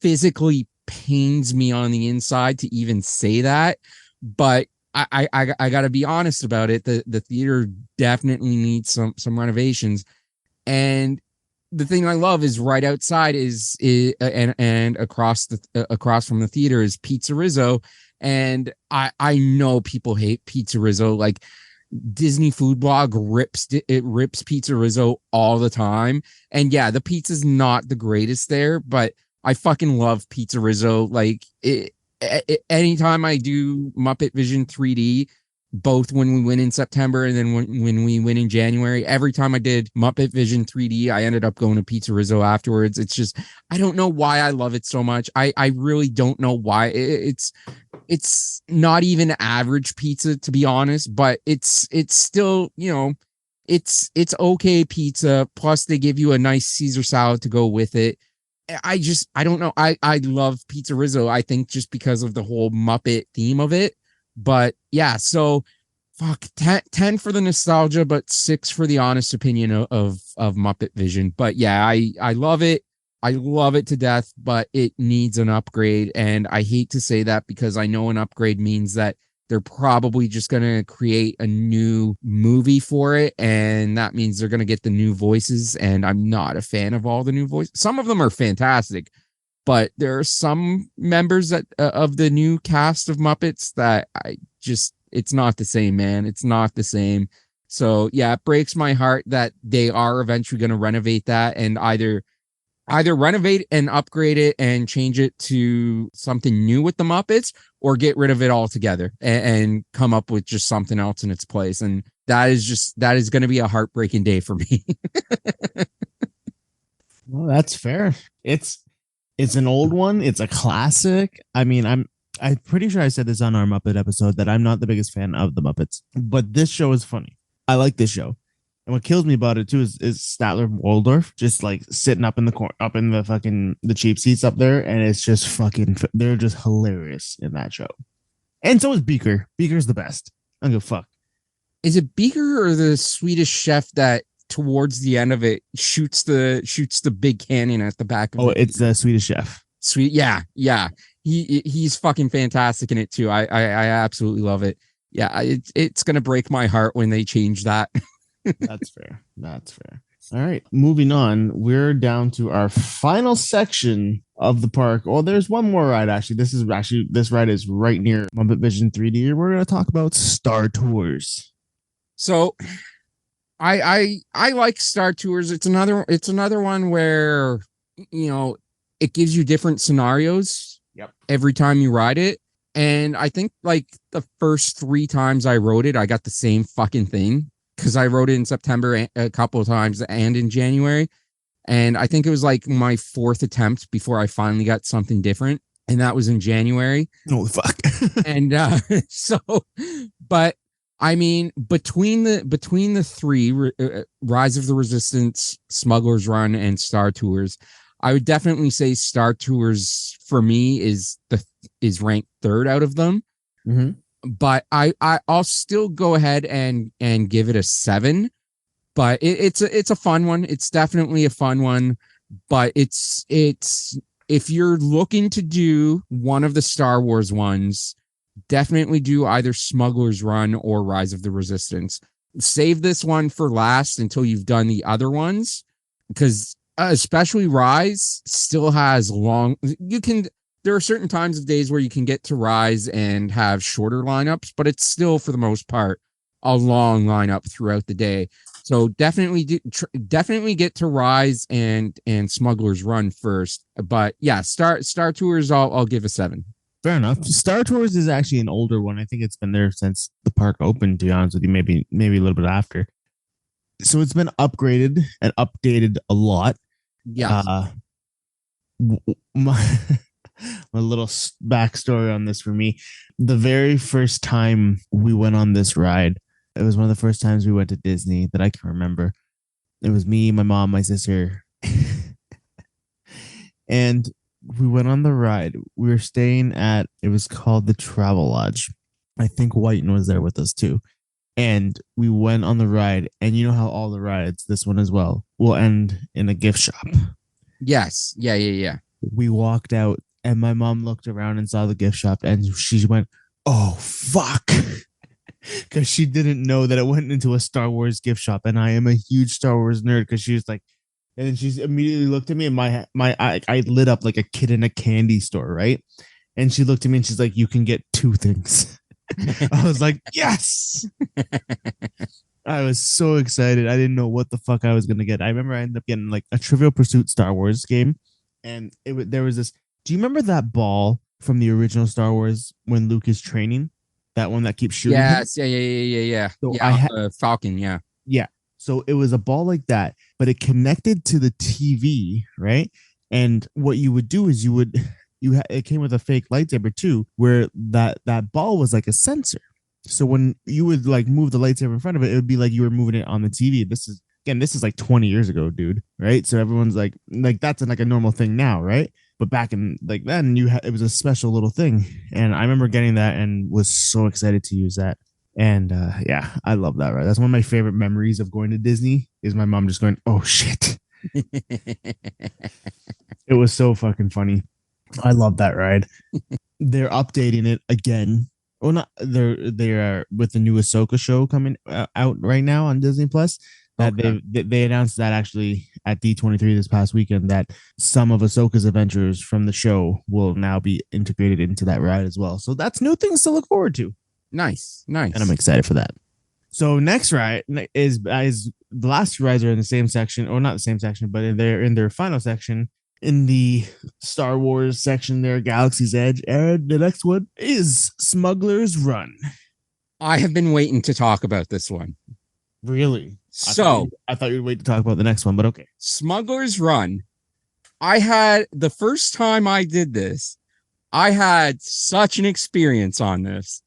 physically pains me on the inside to even say that, but I got to be honest about it. The theater definitely needs some renovations, and the thing I love is right outside is and across from the theater is Pizza Rizzo, and I know people hate Pizza Rizzo. Like Disney Food Blog rips Pizza Rizzo all the time, and yeah, the pizza's not the greatest there, but I fucking love Pizza Rizzo. Like anytime I do Muppet Vision 3D, both when we win in September and then when we win in January, every time I did Muppet Vision 3D, I ended up going to Pizza Rizzo afterwards. It's just, I don't know why I love it so much. I really don't know why. It's not even average pizza, to be honest, but it's still, you know, it's okay pizza. Plus they give you a nice Caesar salad to go with it. I don't know. I love Pizza Rizzo. I think just because of the whole Muppet theme of it. But yeah, so fuck 10 for the nostalgia, but 6 for the honest opinion of Muppet Vision. But yeah, I love it. I love it to death, but it needs an upgrade. And I hate to say that because I know an upgrade means that they're probably just going to create a new movie for it. And that means they're going to get the new voices. And I'm not a fan of all the new voices. Some of them are fantastic, but there are some members that of the new cast of Muppets that it's not the same, man. It's not the same. So yeah, it breaks my heart that they are eventually going to renovate that and either renovate and upgrade it and change it to something new with the Muppets, or get rid of it altogether and come up with just something else in its place. And that is going to be a heartbreaking day for me. Well, that's fair. It's an old one. It's a classic. I mean, I'm pretty sure I said this on our Muppet episode that I'm not the biggest fan of the Muppets, but this show is funny. I like this show. And what kills me about it too is Statler Waldorf just like sitting up in the corner, up in the fucking the cheap seats up there, and it's just fucking. They're just hilarious in that show. And so is Beaker. Beaker's the best. I don't give a fuck. Is it Beaker or the Swedish chef that towards the end of it shoots the big cannon at the back of it's the Swedish chef. Sweet, yeah. He's fucking fantastic in it too. I absolutely love it. Yeah, it's gonna break my heart when they change that. That's fair. All right, moving on. We're down to our final section of the park. Oh, there's one more ride. This ride is right near Muppet Vision 3D. We're gonna talk about Star Tours. So, I like Star Tours. It's another one where, you know, it gives you different scenarios. Yep. Every time you ride it. And I think like the first 3 times I rode it, I got the same fucking thing. Because I rode it in September a couple of times and in January. And I think it was like my 4th attempt before I finally got something different. And that was in January. Oh, fuck. And but I mean, between the 3, Rise of the Resistance, Smuggler's Run, and Star Tours, I would definitely say Star Tours for me is is ranked third out of them. Mhm. But I'll still go ahead and give it a 7. But it's a fun one. It's definitely a fun one. But it's if you're looking to do one of the Star Wars ones, definitely do either Smuggler's Run or Rise of the Resistance. Save this one for last until you've done the other ones, because especially Rise still has long. There are certain times of days where you can get to Rise and have shorter lineups, but it's still for the most part a long lineup throughout the day. So definitely get to Rise and Smuggler's Run first. But yeah, Star Tours I'll give a 7. Fair enough. Star Tours is actually an older one. I think it's been there since the park opened, to be honest with you, maybe a little bit after. So it's been upgraded and updated a lot. Yeah. My little backstory on this for me. The very first time we went on this ride, it was one of the first times we went to Disney that I can remember. It was me, my mom, my sister. And we went on the ride. We were staying at, it was called the Travel Lodge. I think Whiten was there with us too. And we went on the ride. And you know how all the rides, this one as well, will end in a gift shop. Yes. Yeah. We walked out and my mom looked around and saw the gift shop and she went, "Oh, fuck." Because she didn't know that it went into a Star Wars gift shop. And I am a huge Star Wars nerd, because she was like, and then she's immediately looked at me and I lit up like a kid in a candy store, right? And she looked at me and she's like, "You can get 2 things." I was like, yes. I was so excited. I didn't know what the fuck I was going to get. I remember I ended up getting like a Trivial Pursuit Star Wars game. And there was this, do you remember that ball from the original Star Wars when Luke is training? That one that keeps shooting him? Yes, yeah. So yeah, I had Falcon, yeah. Yeah. So it was a ball like that, but it connected to the TV, right? And what you would do is it came with a fake lightsaber too, where that ball was like a sensor. So when you would like move the lightsaber in front of it, it would be like you were moving it on the TV. This is like 20 years ago, dude, right? So everyone's like that's like a normal thing now, right? But back in like then, it was a special little thing, and I remember getting that and was so excited to use that. And yeah, I love that ride. That's one of my favorite memories of going to Disney, is my mom just going, "Oh shit." It was so fucking funny. I love that ride. They're updating it again. Well, not they are with the new Ahsoka show coming out right now on Disney Plus. That okay. They announced that actually at D23 this past weekend, that some of Ahsoka's adventures from the show will now be integrated into that ride as well. So that's new things to look forward to. Nice. And I'm excited for that. So next ride is the last two rides are in the same section, or not the same section, but they're in their final section in the Star Wars section there, Galaxy's Edge. And the next one is Smuggler's Run. I have been waiting to talk about this one. Really? So I thought you'd wait to talk about the next one, but okay. Smuggler's Run. I had the first time I did this, I had such an experience on this.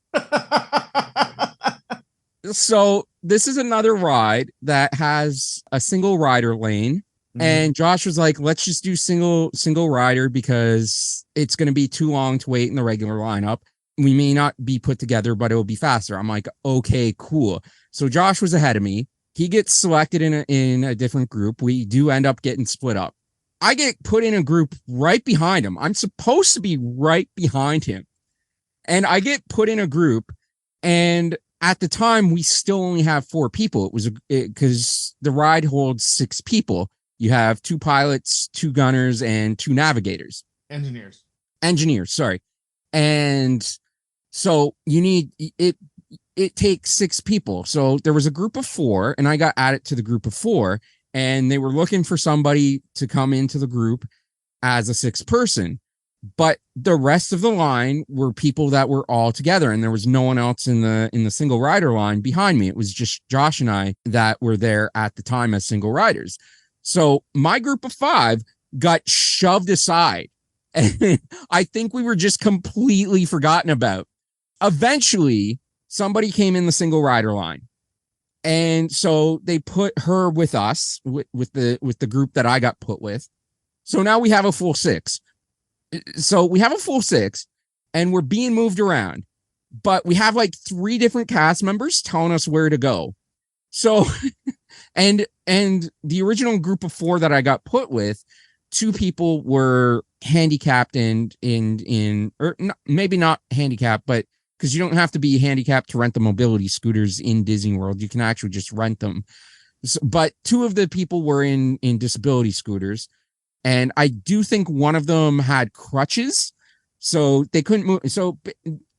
So this is another ride that has a single rider lane. Mm-hmm. And Josh was like, let's just do single rider, because it's going to be too long to wait in the regular lineup. We may not be put together, but it will be faster. I'm like, okay, cool. So Josh was ahead of me. He gets selected in a different group. We do end up getting split up. I get put in a group right behind him. I'm supposed to be right behind him. And I get put in a group, and at the time we still only have 4 people. It was because the ride holds 6 people. You have 2 pilots, 2 gunners, and 2 navigators. Engineers, sorry. And so you need it. It takes 6 people. So there was a group of 4, and I got added to the group of 4, and they were looking for somebody to come into the group as a 6th person. But the rest of the line were people that were all together, and there was no one else in the single rider line behind me. It was just Josh and I that were there at the time as single riders. So my group of 5 got shoved aside, and I think we were just completely forgotten about. Eventually, somebody came in the single rider line, and so they put her with us with the group that I got put with. So now we have a full 6. So we have a full 6, and we're being moved around, but we have like 3 different cast members telling us where to go. So, and the original group of 4 that I got put with, 2 people were handicapped or maybe not handicapped, but because you don't have to be handicapped to rent the mobility scooters in Disney World, you can actually just rent them. So, but 2 of the people were in disability scooters, and I do think one of them had crutches, so they couldn't move. So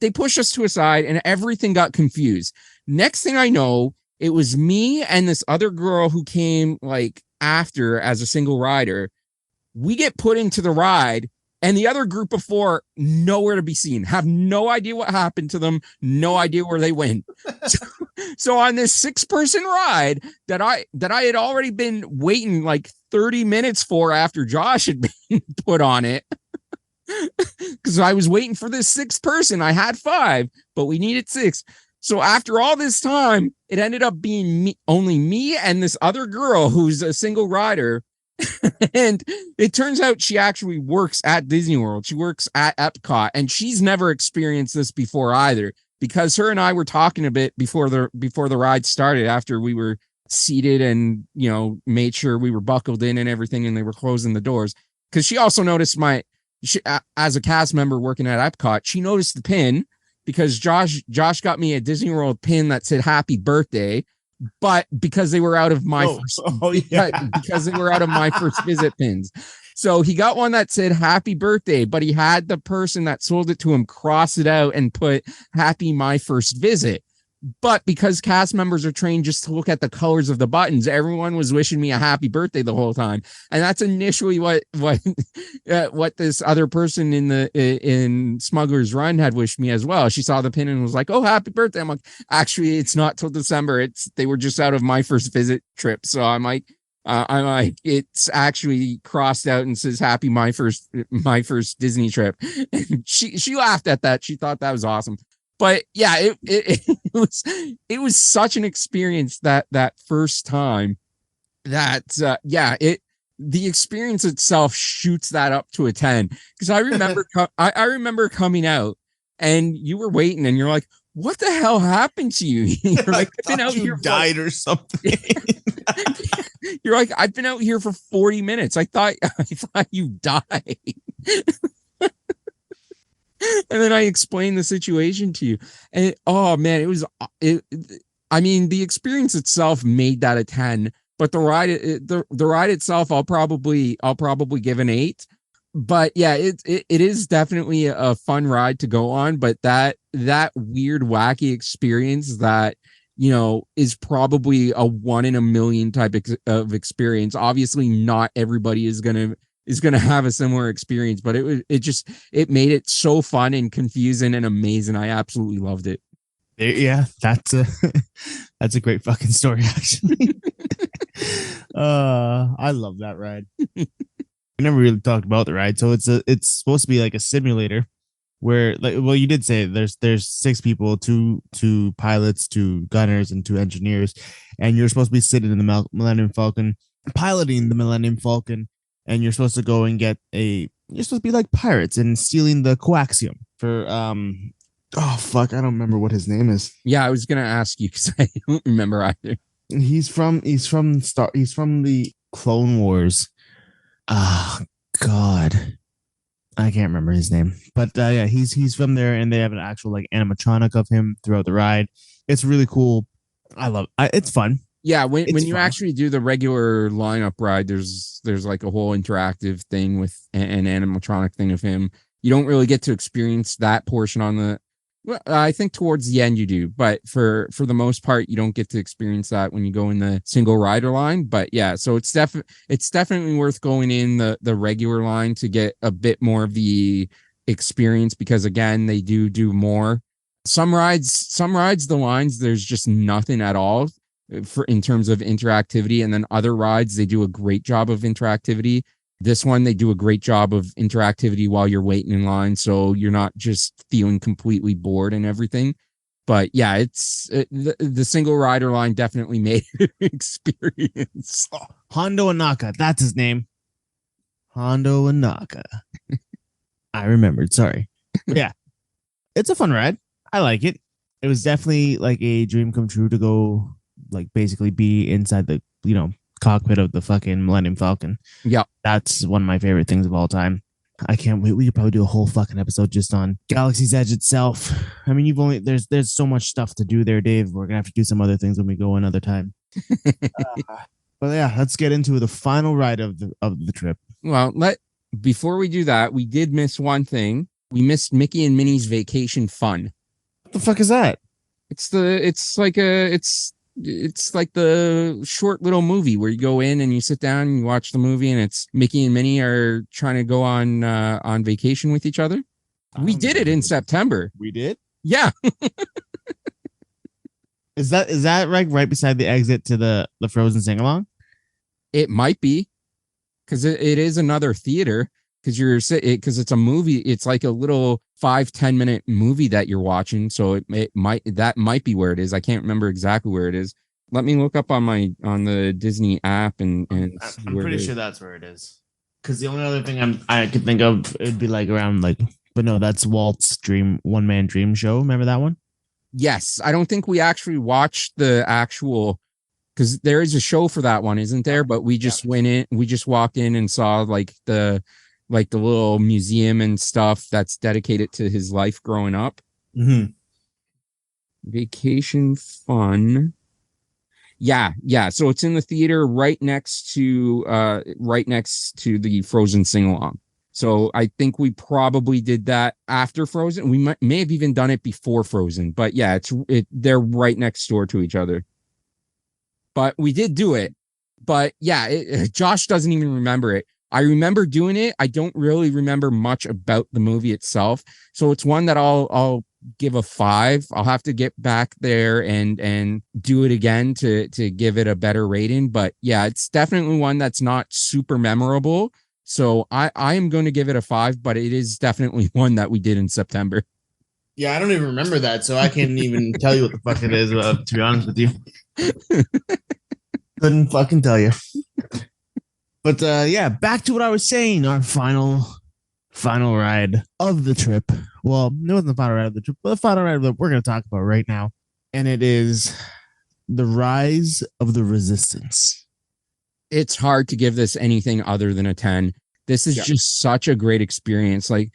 they pushed us to a side, and everything got confused. Next thing I know, it was me and this other girl who came like after as a single rider. We get put into the ride, and the other group of 4 nowhere to be seen, have no idea what happened to them, no idea where they went. So on this 6-person ride that I had already been waiting like 30 minutes for after Josh had been put on it, because I was waiting for this 6th person. I had 5, but we needed 6. So after all this time, it ended up being only me and this other girl who's a single rider. And it turns out she actually works at Disney World. She works at Epcot, and she's never experienced this before either, because her and I were talking a bit before the ride started, after we were seated and, you know, made sure we were buckled in and everything, and they were closing the doors. Because she also noticed as a cast member working at Epcot, she noticed the pin, because Josh got me a Disney World pin that said happy birthday, but because they were out of my because they were out of my first visit pins. So he got one that said happy birthday, but he had the person that sold it to him cross it out and put happy my first visit. But because cast members are trained just to look at the colors of the buttons, everyone was wishing me a happy birthday the whole time. And that's initially what this other person in Smuggler's Run had wished me as well. She saw the pin and was like, "Oh, happy birthday." I'm like, actually, it's not till December. They were just out of my first visit trip. So I'm like, it's actually crossed out and says happy my first Disney trip. And she laughed at that. She thought that was awesome. But yeah, it was such an experience that first time that the experience itself shoots that up to a 10. Because I remember I remember coming out and you were waiting and you're like, "What the hell happened to you?" You're like, "I've been out here died or something." You're like, "I've been out here for 40 minutes. I thought you died." And then I explained the situation to you, and oh man, I mean, the experience itself made that a 10, but the ride itself, I'll probably give an 8. But yeah, it is definitely a fun ride to go on. But that weird, wacky experience that, you know, is probably a 1 in a million type of experience. Obviously, not everybody is gonna have a similar experience, but it made it so fun and confusing and amazing. I absolutely loved it. Yeah, that's a great fucking story, actually. I love that ride. We never really talked about the ride. So it's supposed to be like a simulator where, like, well, you did say there's 6 people, two pilots, 2 gunners, and 2 engineers, and you're supposed to be sitting in the Millennium Falcon, piloting the Millennium Falcon. And you're supposed to go and you're supposed to be like pirates and stealing the coaxium for, oh fuck, I don't remember what his name is. Yeah, I was going to ask you because I don't remember either. He's from the Clone Wars. Oh God. I can't remember his name, but yeah, he's from there, and they have an actual like animatronic of him throughout the ride. It's really cool. It's fun. Yeah, when you actually do the regular lineup ride, there's like a whole interactive thing with an animatronic thing of him. You don't really get to experience that portion on the. Well, I think towards the end you do, but for the most part, you don't get to experience that when you go in the single rider line. But yeah, so it's definitely worth going in the regular line to get a bit more of the experience, because again, they do more. Some rides, the lines, there's just nothing at all in terms of interactivity, and then other rides they do a great job of interactivity. This one they do a great job of interactivity while you're waiting in line, so you're not just feeling completely bored and everything. But yeah, the single rider line definitely made it an experience. Hondo Anaka, that's his name. Hondo Anaka. I remembered. Sorry. Yeah. It's a fun ride. I like it. It was definitely like a dream come true to go, like basically be inside the cockpit of the fucking Millennium Falcon. Yeah. That's one of my favorite things of all time. I can't wait. We could probably do a whole fucking episode just on Galaxy's Edge itself. I mean, there's so much stuff to do there, Dave. We're gonna have to do some other things when we go another time. But yeah, let's get into the final ride of the trip. Well, before we do that, we did miss one thing. We missed Mickey and Minnie's Vacation Fun. What the fuck is that? It's like the short little movie where you go in and you sit down and you watch the movie, and it's Mickey and Minnie are trying to go on vacation with each other. We did it in September. We did? Yeah. Is that right beside the exit to the Frozen sing along? It might be, because it is another theater. Because it's a movie, it's like a little 5-10 minute movie that you're watching. So that might be where it is. I can't remember exactly where it is. Let me look up on the Disney app and I'm pretty sure that's where it is. Because the only other thing I could think of, it'd be like around but no, that's Walt's one man dream show. Remember that one? Yes, I don't think we actually watched the actual, because there is a show for that one, isn't there? But we just went in, we just walked in and saw like the little museum and stuff that's dedicated to his life growing up. Mm-hmm. Vacation Fun. Yeah. So it's in the theater right next to the Frozen sing along. So I think we probably did that after Frozen. We may have even done it before Frozen, but yeah, they're right next door to each other. But we did do it. But yeah, Josh doesn't even remember it. I remember doing it. I don't really remember much about the movie itself. So it's one that I'll give a 5. I'll have to get back there and do it again to give it a better rating. But yeah, it's definitely one that's not super memorable. So I am going to give it a 5, but it is definitely one that we did in September. Yeah, I don't even remember that, so I can't even tell you what the fuck it is, to be honest with you. Couldn't fucking tell you. But yeah, back to what I was saying, our final ride of the trip. Well, it wasn't the final ride of the trip, but the final ride that we're going to talk about right now. And it is the Rise of the Resistance. It's hard to give this anything other than a 10. This is just such a great experience. Like,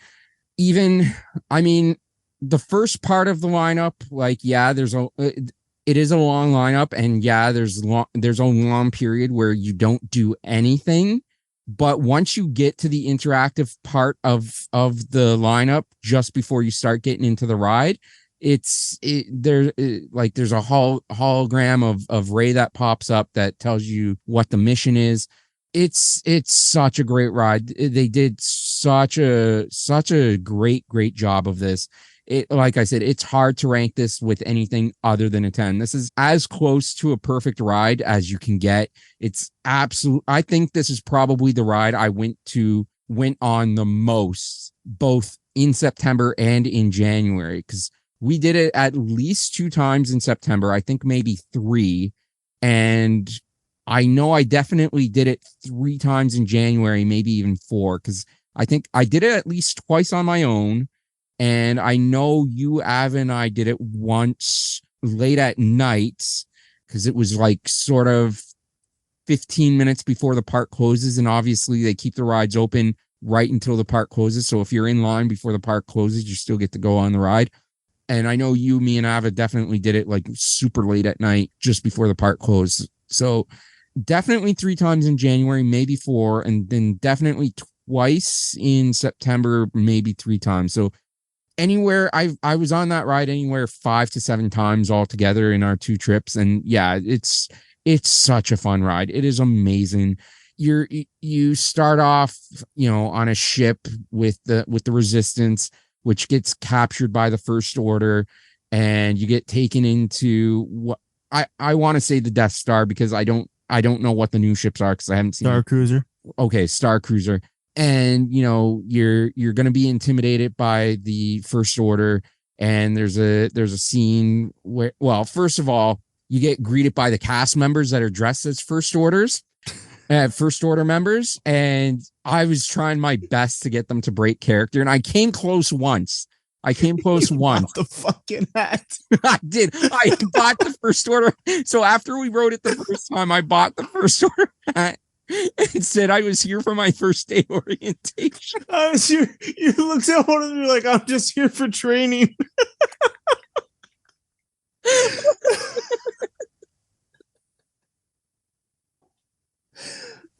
I mean, the first part of the lineup, like, yeah, it is a long lineup, and yeah, there's a long period where you don't do anything. But once you get to the interactive part of the lineup, just before you start getting into the ride, there's a hologram of Rey that pops up that tells you what the mission is. It's such a great ride. They did such a great job of this. Like I said, it's hard to rank this with anything other than a 10. This is as close to a perfect ride as you can get. It's absolute. I think this is probably the ride I went on the most, both in September and in January, because we did it at least 2 times in September. I think maybe 3. And I know I definitely did it 3 times in January, maybe even 4, because I think I did it at least twice on my own. And I know you, Av, and I did it once late at night, because it was like sort of 15 minutes before the park closes. And obviously they keep the rides open right until the park closes. So if you're in line before the park closes, you still get to go on the ride. And I know you, me, and Ava definitely did it like super late at night, just before the park closed. So definitely 3 times in January, maybe 4, and then definitely twice in September, maybe 3 times. So anywhere I was on that ride anywhere 5 to 7 times altogether in our 2 trips. And yeah, it's such a fun ride. It is amazing. You start off, on a ship with the Resistance, which gets captured by the First Order, and you get taken into what I want to say the Death Star, because I don't know what the new ships are, because I haven't seen Star Cruiser. Okay, Star Cruiser. And you're going to be intimidated by the First Order, and there's a scene where, well, first of all, you get greeted by the cast members that are dressed as First Order members, and I was trying my best to get them to break character, and I came close once. I came close once. The fucking hat. I did. I bought the first order. So after we wrote it the first time, I bought the first order hat. It said I was here for my first day orientation. I was here. You looked at one of them, you're like, I'm just here for training.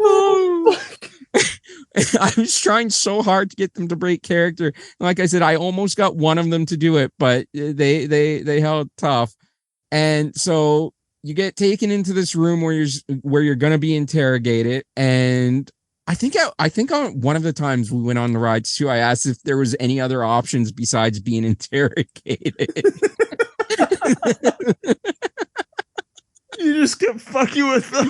Oh, I was trying so hard to get them to break character. Like I said, I almost got one of them to do it, but they held tough. And so you get taken into this room where you're going to be interrogated. And I think on one of the times we went on the rides too, I asked if there was any other options besides being interrogated. You just kept fucking with them.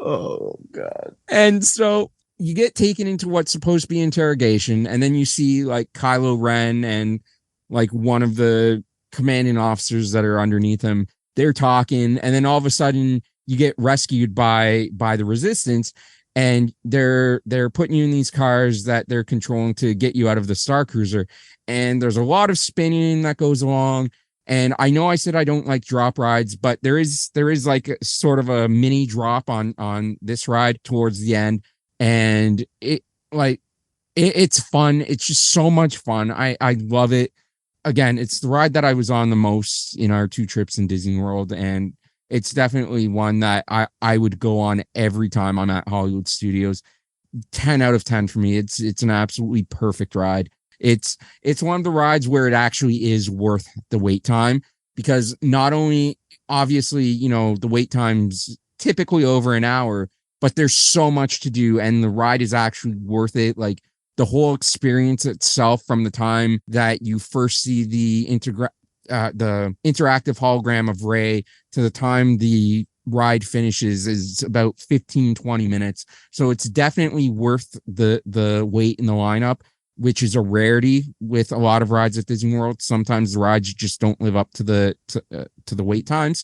Oh God. And so you get taken into what's supposed to be interrogation, and then you see like Kylo Ren and like one of the commanding officers that are underneath him. They're talking, and then all of a sudden you get rescued by the Resistance, and they're putting you in these cars that they're controlling to get you out of the Star Cruiser. And there's a lot of spinning that goes along. And I know I said I don't like drop rides, but there is like a, sort of a mini drop on this ride towards the end, and it's fun. It's just so much fun. I love it. Again, it's the ride that I was on the most in our 2 trips in Disney World, and it's definitely one that I would go on every time I'm at Hollywood Studios. 10 out of 10 for me. It's an absolutely perfect ride. It's one of the rides where it actually is worth the wait time, because not only obviously, you know, the wait time's typically over an hour, but there's so much to do, and the ride is actually worth it. Like the whole experience itself, from the time that you first see the interactive hologram of Rey to the time the ride finishes, is about 15-20 minutes. So it's definitely worth the wait in the lineup, which is a rarity with a lot of rides at Disney World. Sometimes the rides just don't live up to the wait times.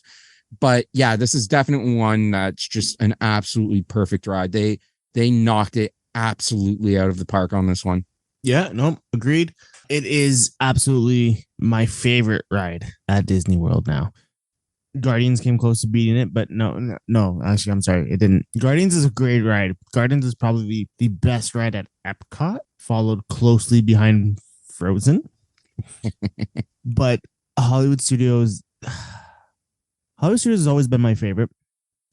But yeah, this is definitely one that's just an absolutely perfect ride. They knocked it absolutely out of the park on this one. Yeah, no, agreed. It is absolutely my favorite ride at Disney World now. Guardians came close to beating it, but no, actually, I'm sorry, it didn't. Guardians is a great ride. Guardians is probably the best ride at Epcot, followed closely behind Frozen. But Hollywood Studios has always been my favorite.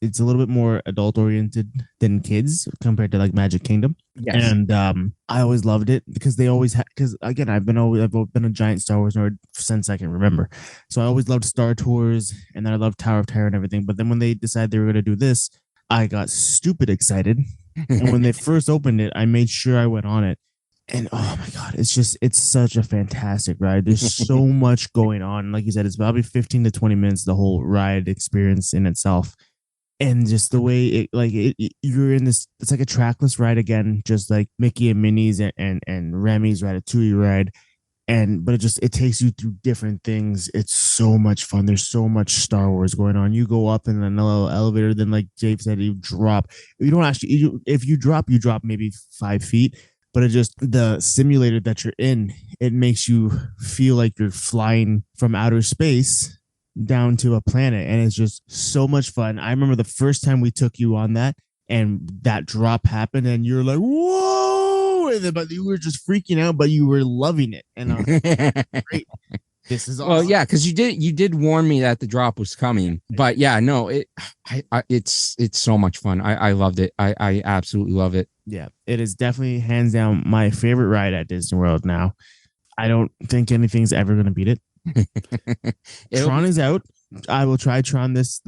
It's a little bit more adult oriented than kids compared to like Magic Kingdom. Yes. And I always loved it because they always had, because again, I've been a giant Star Wars nerd since I can remember. So I always loved Star Tours, and then I loved Tower of Terror and everything. But then when they decided they were going to do this, I got stupid excited. And when they first opened it, I made sure I went on it. And oh my God, it's such a fantastic ride. There's so much going on. Like you said, it's probably 15 to 20 minutes, the whole ride experience in itself. And just the way you're in this, it's like a trackless ride again, just like Mickey and Minnie's and Remy's Ratatouille ride. But it takes you through different things. It's so much fun. There's so much Star Wars going on. You go up in another elevator, then like Dave said, you drop. You don't actually, if you drop maybe 5 feet. But the simulator that you're in, it makes you feel like you're flying from outer space down to a planet, and it's just so much fun. I remember the first time we took you on that, and that drop happened, and you're like, whoa, but you were just freaking out, but you were loving it. And I was like, great, this is awesome. Well, yeah, because you did warn me that the drop was coming, but yeah, no, it's so much fun. I loved it. I absolutely love it. Yeah, it is definitely hands down my favorite ride at Disney World now. I don't think anything's ever going to beat it. Tron is out. I will try Tron this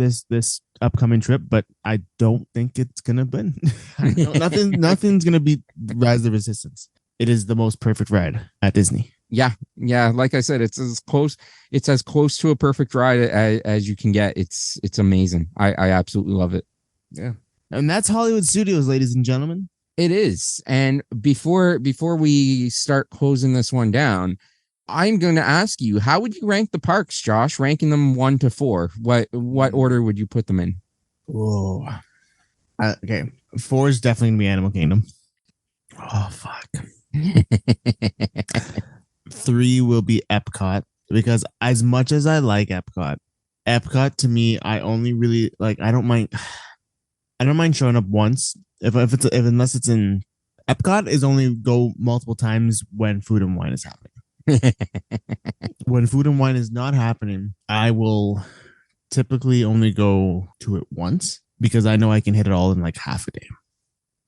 upcoming trip, but I don't think it's gonna win. Nothing's gonna beat Rise of the Resistance. It is the most perfect ride at Disney. Yeah. Like I said, it's as close to a perfect ride as you can get. It's amazing. I absolutely love it. Yeah, and that's Hollywood Studios, ladies and gentlemen. It is. And before we start closing this one down, I'm going to ask you, how would you rank the parks, Josh? Ranking them 1 to 4. What order would you put them in? Whoa. Okay. 4 is definitely going to be Animal Kingdom. Oh, fuck. 3 will be Epcot because as much as I like Epcot to me, I only really like. I don't mind showing up once if unless it's in Epcot is only go multiple times when Food and Wine is happening. When Food and Wine is not happening, I will typically only go to it once because I know I can hit it all in like half a day.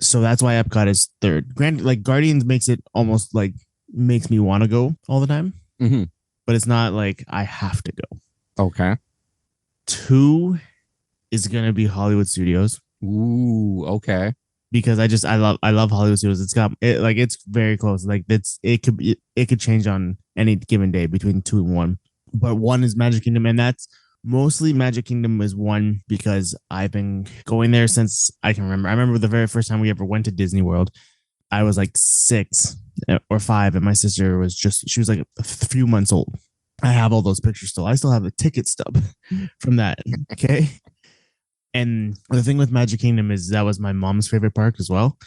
So that's why Epcot is third. Granted, like Guardians makes it almost like makes me want to go all the time, but it's not like I have to go. Okay. 2 is gonna be Hollywood Studios. Ooh, okay. Because I love Hollywood Studios. It's got it like it's very close. Like it could change on any given day between 2 and 1. But 1 is Magic Kingdom, and that's mostly Magic Kingdom is 1 because I've been going there since I can remember. I remember the very first time we ever went to Disney World. I was like 6 or 5, and my sister she was like a few months old. I have all those pictures still. I still have the ticket stub from that. Okay. And the thing with Magic Kingdom is that was my mom's favorite park as well.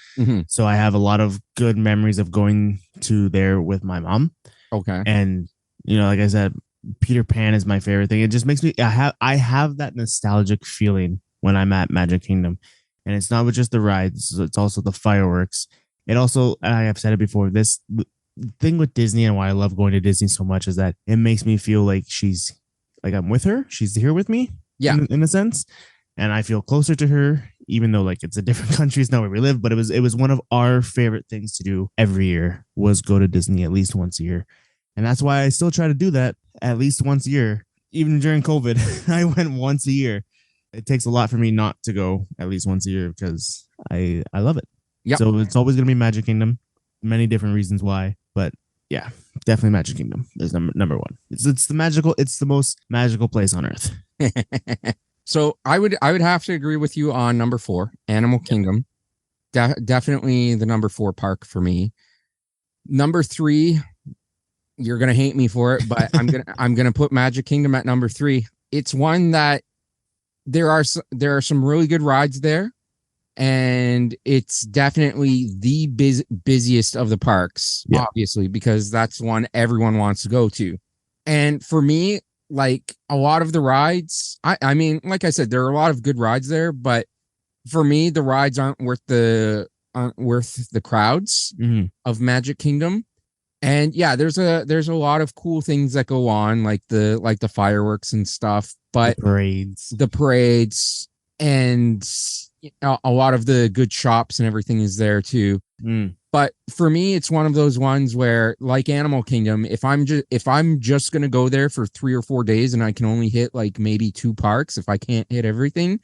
So I have a lot of good memories of going to there with my mom. Okay. And, like I said, Peter Pan is my favorite thing. It just makes me, I have that nostalgic feeling when I'm at Magic Kingdom. And it's not just the rides, it's also the fireworks. It also, I have said it before, this thing with Disney and why I love going to Disney so much is that it makes me feel like I'm with her. She's here with me. Yeah. In a sense. And I feel closer to her, even though like it's a different country, it's not where we live. But it was one of our favorite things to do every year was go to Disney at least once a year. And that's why I still try to do that at least once a year. Even during COVID, I went once a year. It takes a lot for me not to go at least once a year because I love it. Yep. So it's always going to be Magic Kingdom. Many different reasons why. But yeah, definitely Magic Kingdom is number 1. It's the most magical place on earth. So I would have to agree with you on number 4, Animal Kingdom. Definitely the number 4 park for me. Number 3, you're gonna hate me for it, but I'm gonna put Magic Kingdom at number 3. It's one that there are some really good rides there, and it's definitely the busiest of the parks, obviously, because that's one everyone wants to go to. And for me, like a lot of the rides, I mean, like I said, there are a lot of good rides there, but for me, the rides aren't worth the crowds of Magic Kingdom. And yeah, there's a lot of cool things that go on, like the fireworks and stuff, but the parades and a lot of the good shops and everything is there too. But for me, it's one of those ones where, like Animal Kingdom, if I'm just gonna go there for 3 or 4 days and I can only hit like maybe 2 parks, if I can't hit everything,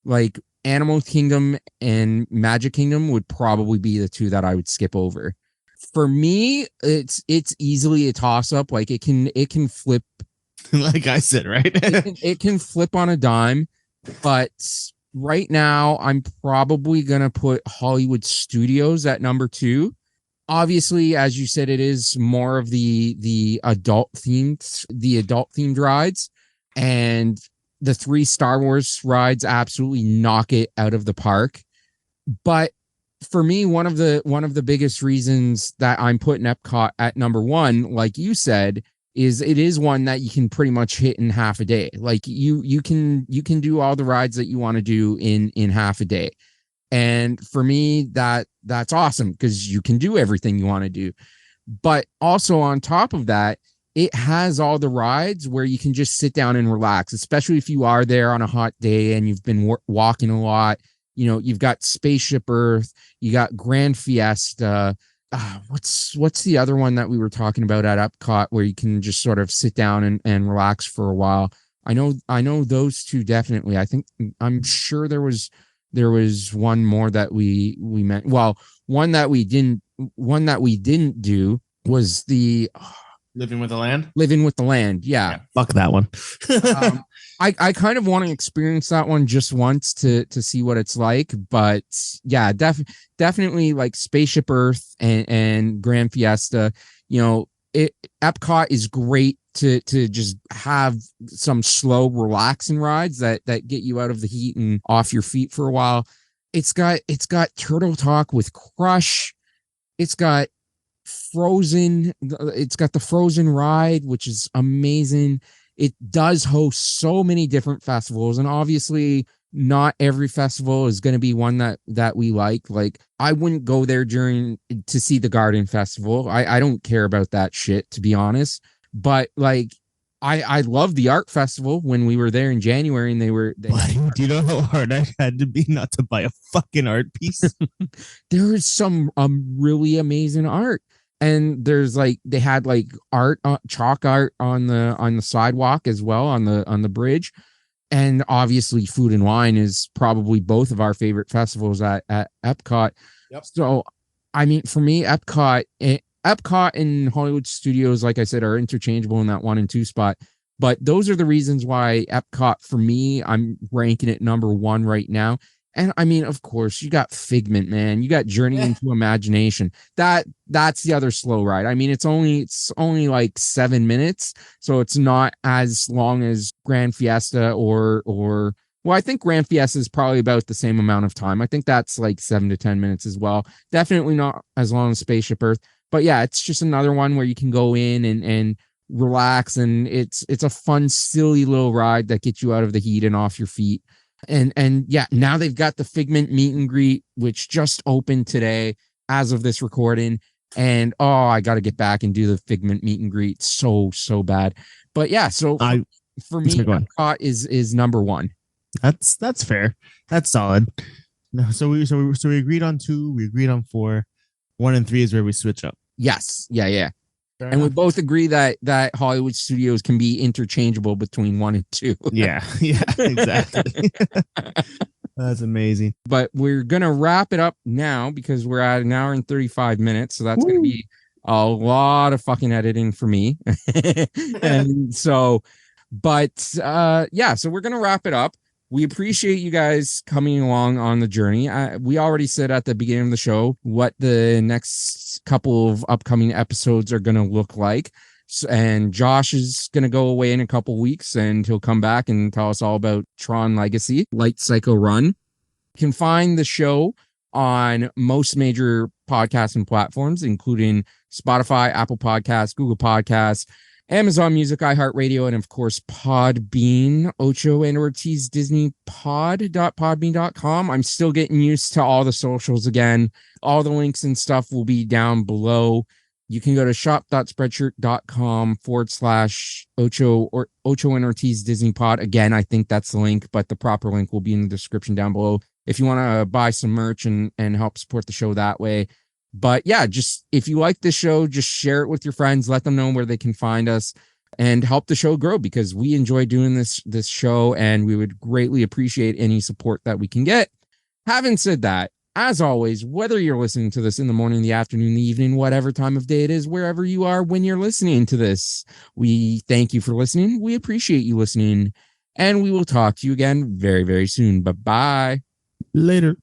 like Animal Kingdom and Magic Kingdom would probably be the 2 that I would skip over. For me, it's easily a toss up. Like it can flip, like I said, right? it can flip on a dime, but right now, I'm probably going to put Hollywood Studios at number 2. Obviously, as you said, it is more of the adult themed rides, and the 3 Star Wars rides absolutely knock it out of the park. But for me, one of the biggest reasons that I'm putting Epcot at number 1, like you said, is it is one that you can pretty much hit in half a day. Like you can do all the rides that you want to do in half a day. And for me, that's awesome because you can do everything you want to do. But also on top of that, it has all the rides where you can just sit down and relax, especially if you are there on a hot day and you've been walking a lot. You've got Spaceship Earth, you got Grand Fiesta. What's the other one that we were talking about at Epcot where you can just sort of sit down and relax for a while? I know those 2 definitely. I'm sure there was one more that we meant. Well, one that we didn't do was the Living with the Land. Living with the Land. Yeah. Fuck that one. I kind of want to experience that one just once to see what it's like, but yeah, definitely like Spaceship Earth and Grand Fiesta. Epcot is great to just have some slow, relaxing rides that get you out of the heat and off your feet for a while. It's got Turtle Talk with Crush. It's got Frozen. It's got the Frozen ride, which is amazing. It does host so many different festivals, and obviously not every festival is going to be one that we like. Like, I wouldn't go there to see the Garden Festival. I don't care about that shit, to be honest. But like, I love the art festival when we were there in January, and Do you know how hard I had to be not to buy a fucking art piece? there is some really amazing art. And there's like, they had like art, chalk art on the sidewalk as well, on the bridge. And obviously Food and Wine is probably both of our favorite festivals at Epcot. Yep. So, I mean, for me, Epcot and Hollywood Studios, like I said, are interchangeable in that 1 and 2 spot. But those are the reasons why Epcot, for me, I'm ranking it number 1 right now. And I mean, of course, you got Figment, man. You got Journey into Imagination. That's the other slow ride. I mean, it's only like 7 minutes, so it's not as long as Grand Fiesta or well, I think Grand Fiesta is probably about the same amount of time. I think that's like 7 to 10 minutes as well. Definitely not as long as Spaceship Earth. But yeah, it's just another one where you can go in and relax, and it's a fun, silly little ride that gets you out of the heat and off your feet. And yeah, now they've got the Figment meet and greet, which just opened today as of this recording. And I got to get back and do the Figment meet and greet so bad. But yeah, so for me, Epcot is number 1. That's fair. That's solid. No, so we agreed on 2. We agreed on 4. 1 and 3 is where we switch up. Yes. Yeah. And we both agree that Hollywood Studios can be interchangeable between 1 and 2. Yeah, exactly. That's amazing. But we're going to wrap it up now because we're at 1 hour and 35 minutes. So that's going to be a lot of fucking editing for me. And so, but yeah, so we're going to wrap it up. We appreciate you guys coming along on the journey. We already said at the beginning of the show what the next couple of upcoming episodes are going to look like. And Josh is going to go away in a couple weeks, and he'll come back and tell us all about Tron Legacy, Light Cycle Run. You can find the show on most major podcasting platforms, including Spotify, Apple Podcasts, Google Podcasts, Amazon Music, iHeartRadio, and of course Podbean. Ocho and Ortiz Disney pod.podbean.com. I'm still getting used to all the socials again. All the links and stuff will be down below. You can go to shop.spreadshirt.com/Ocho and Ortiz Disney pod. Again, I think that's the link, but the proper link will be in the description down below if you want to buy some merch and help support the show that way. But yeah, just if you like this show, just share it with your friends, let them know where they can find us, and help the show grow, because we enjoy doing this show, and we would greatly appreciate any support that we can get. Having said that, as always, whether you're listening to this in the morning, the afternoon, the evening, whatever time of day it is, wherever you are when you're listening to this, we thank you for listening. We appreciate you listening, and we will talk to you again very, very soon. Bye-bye. Later.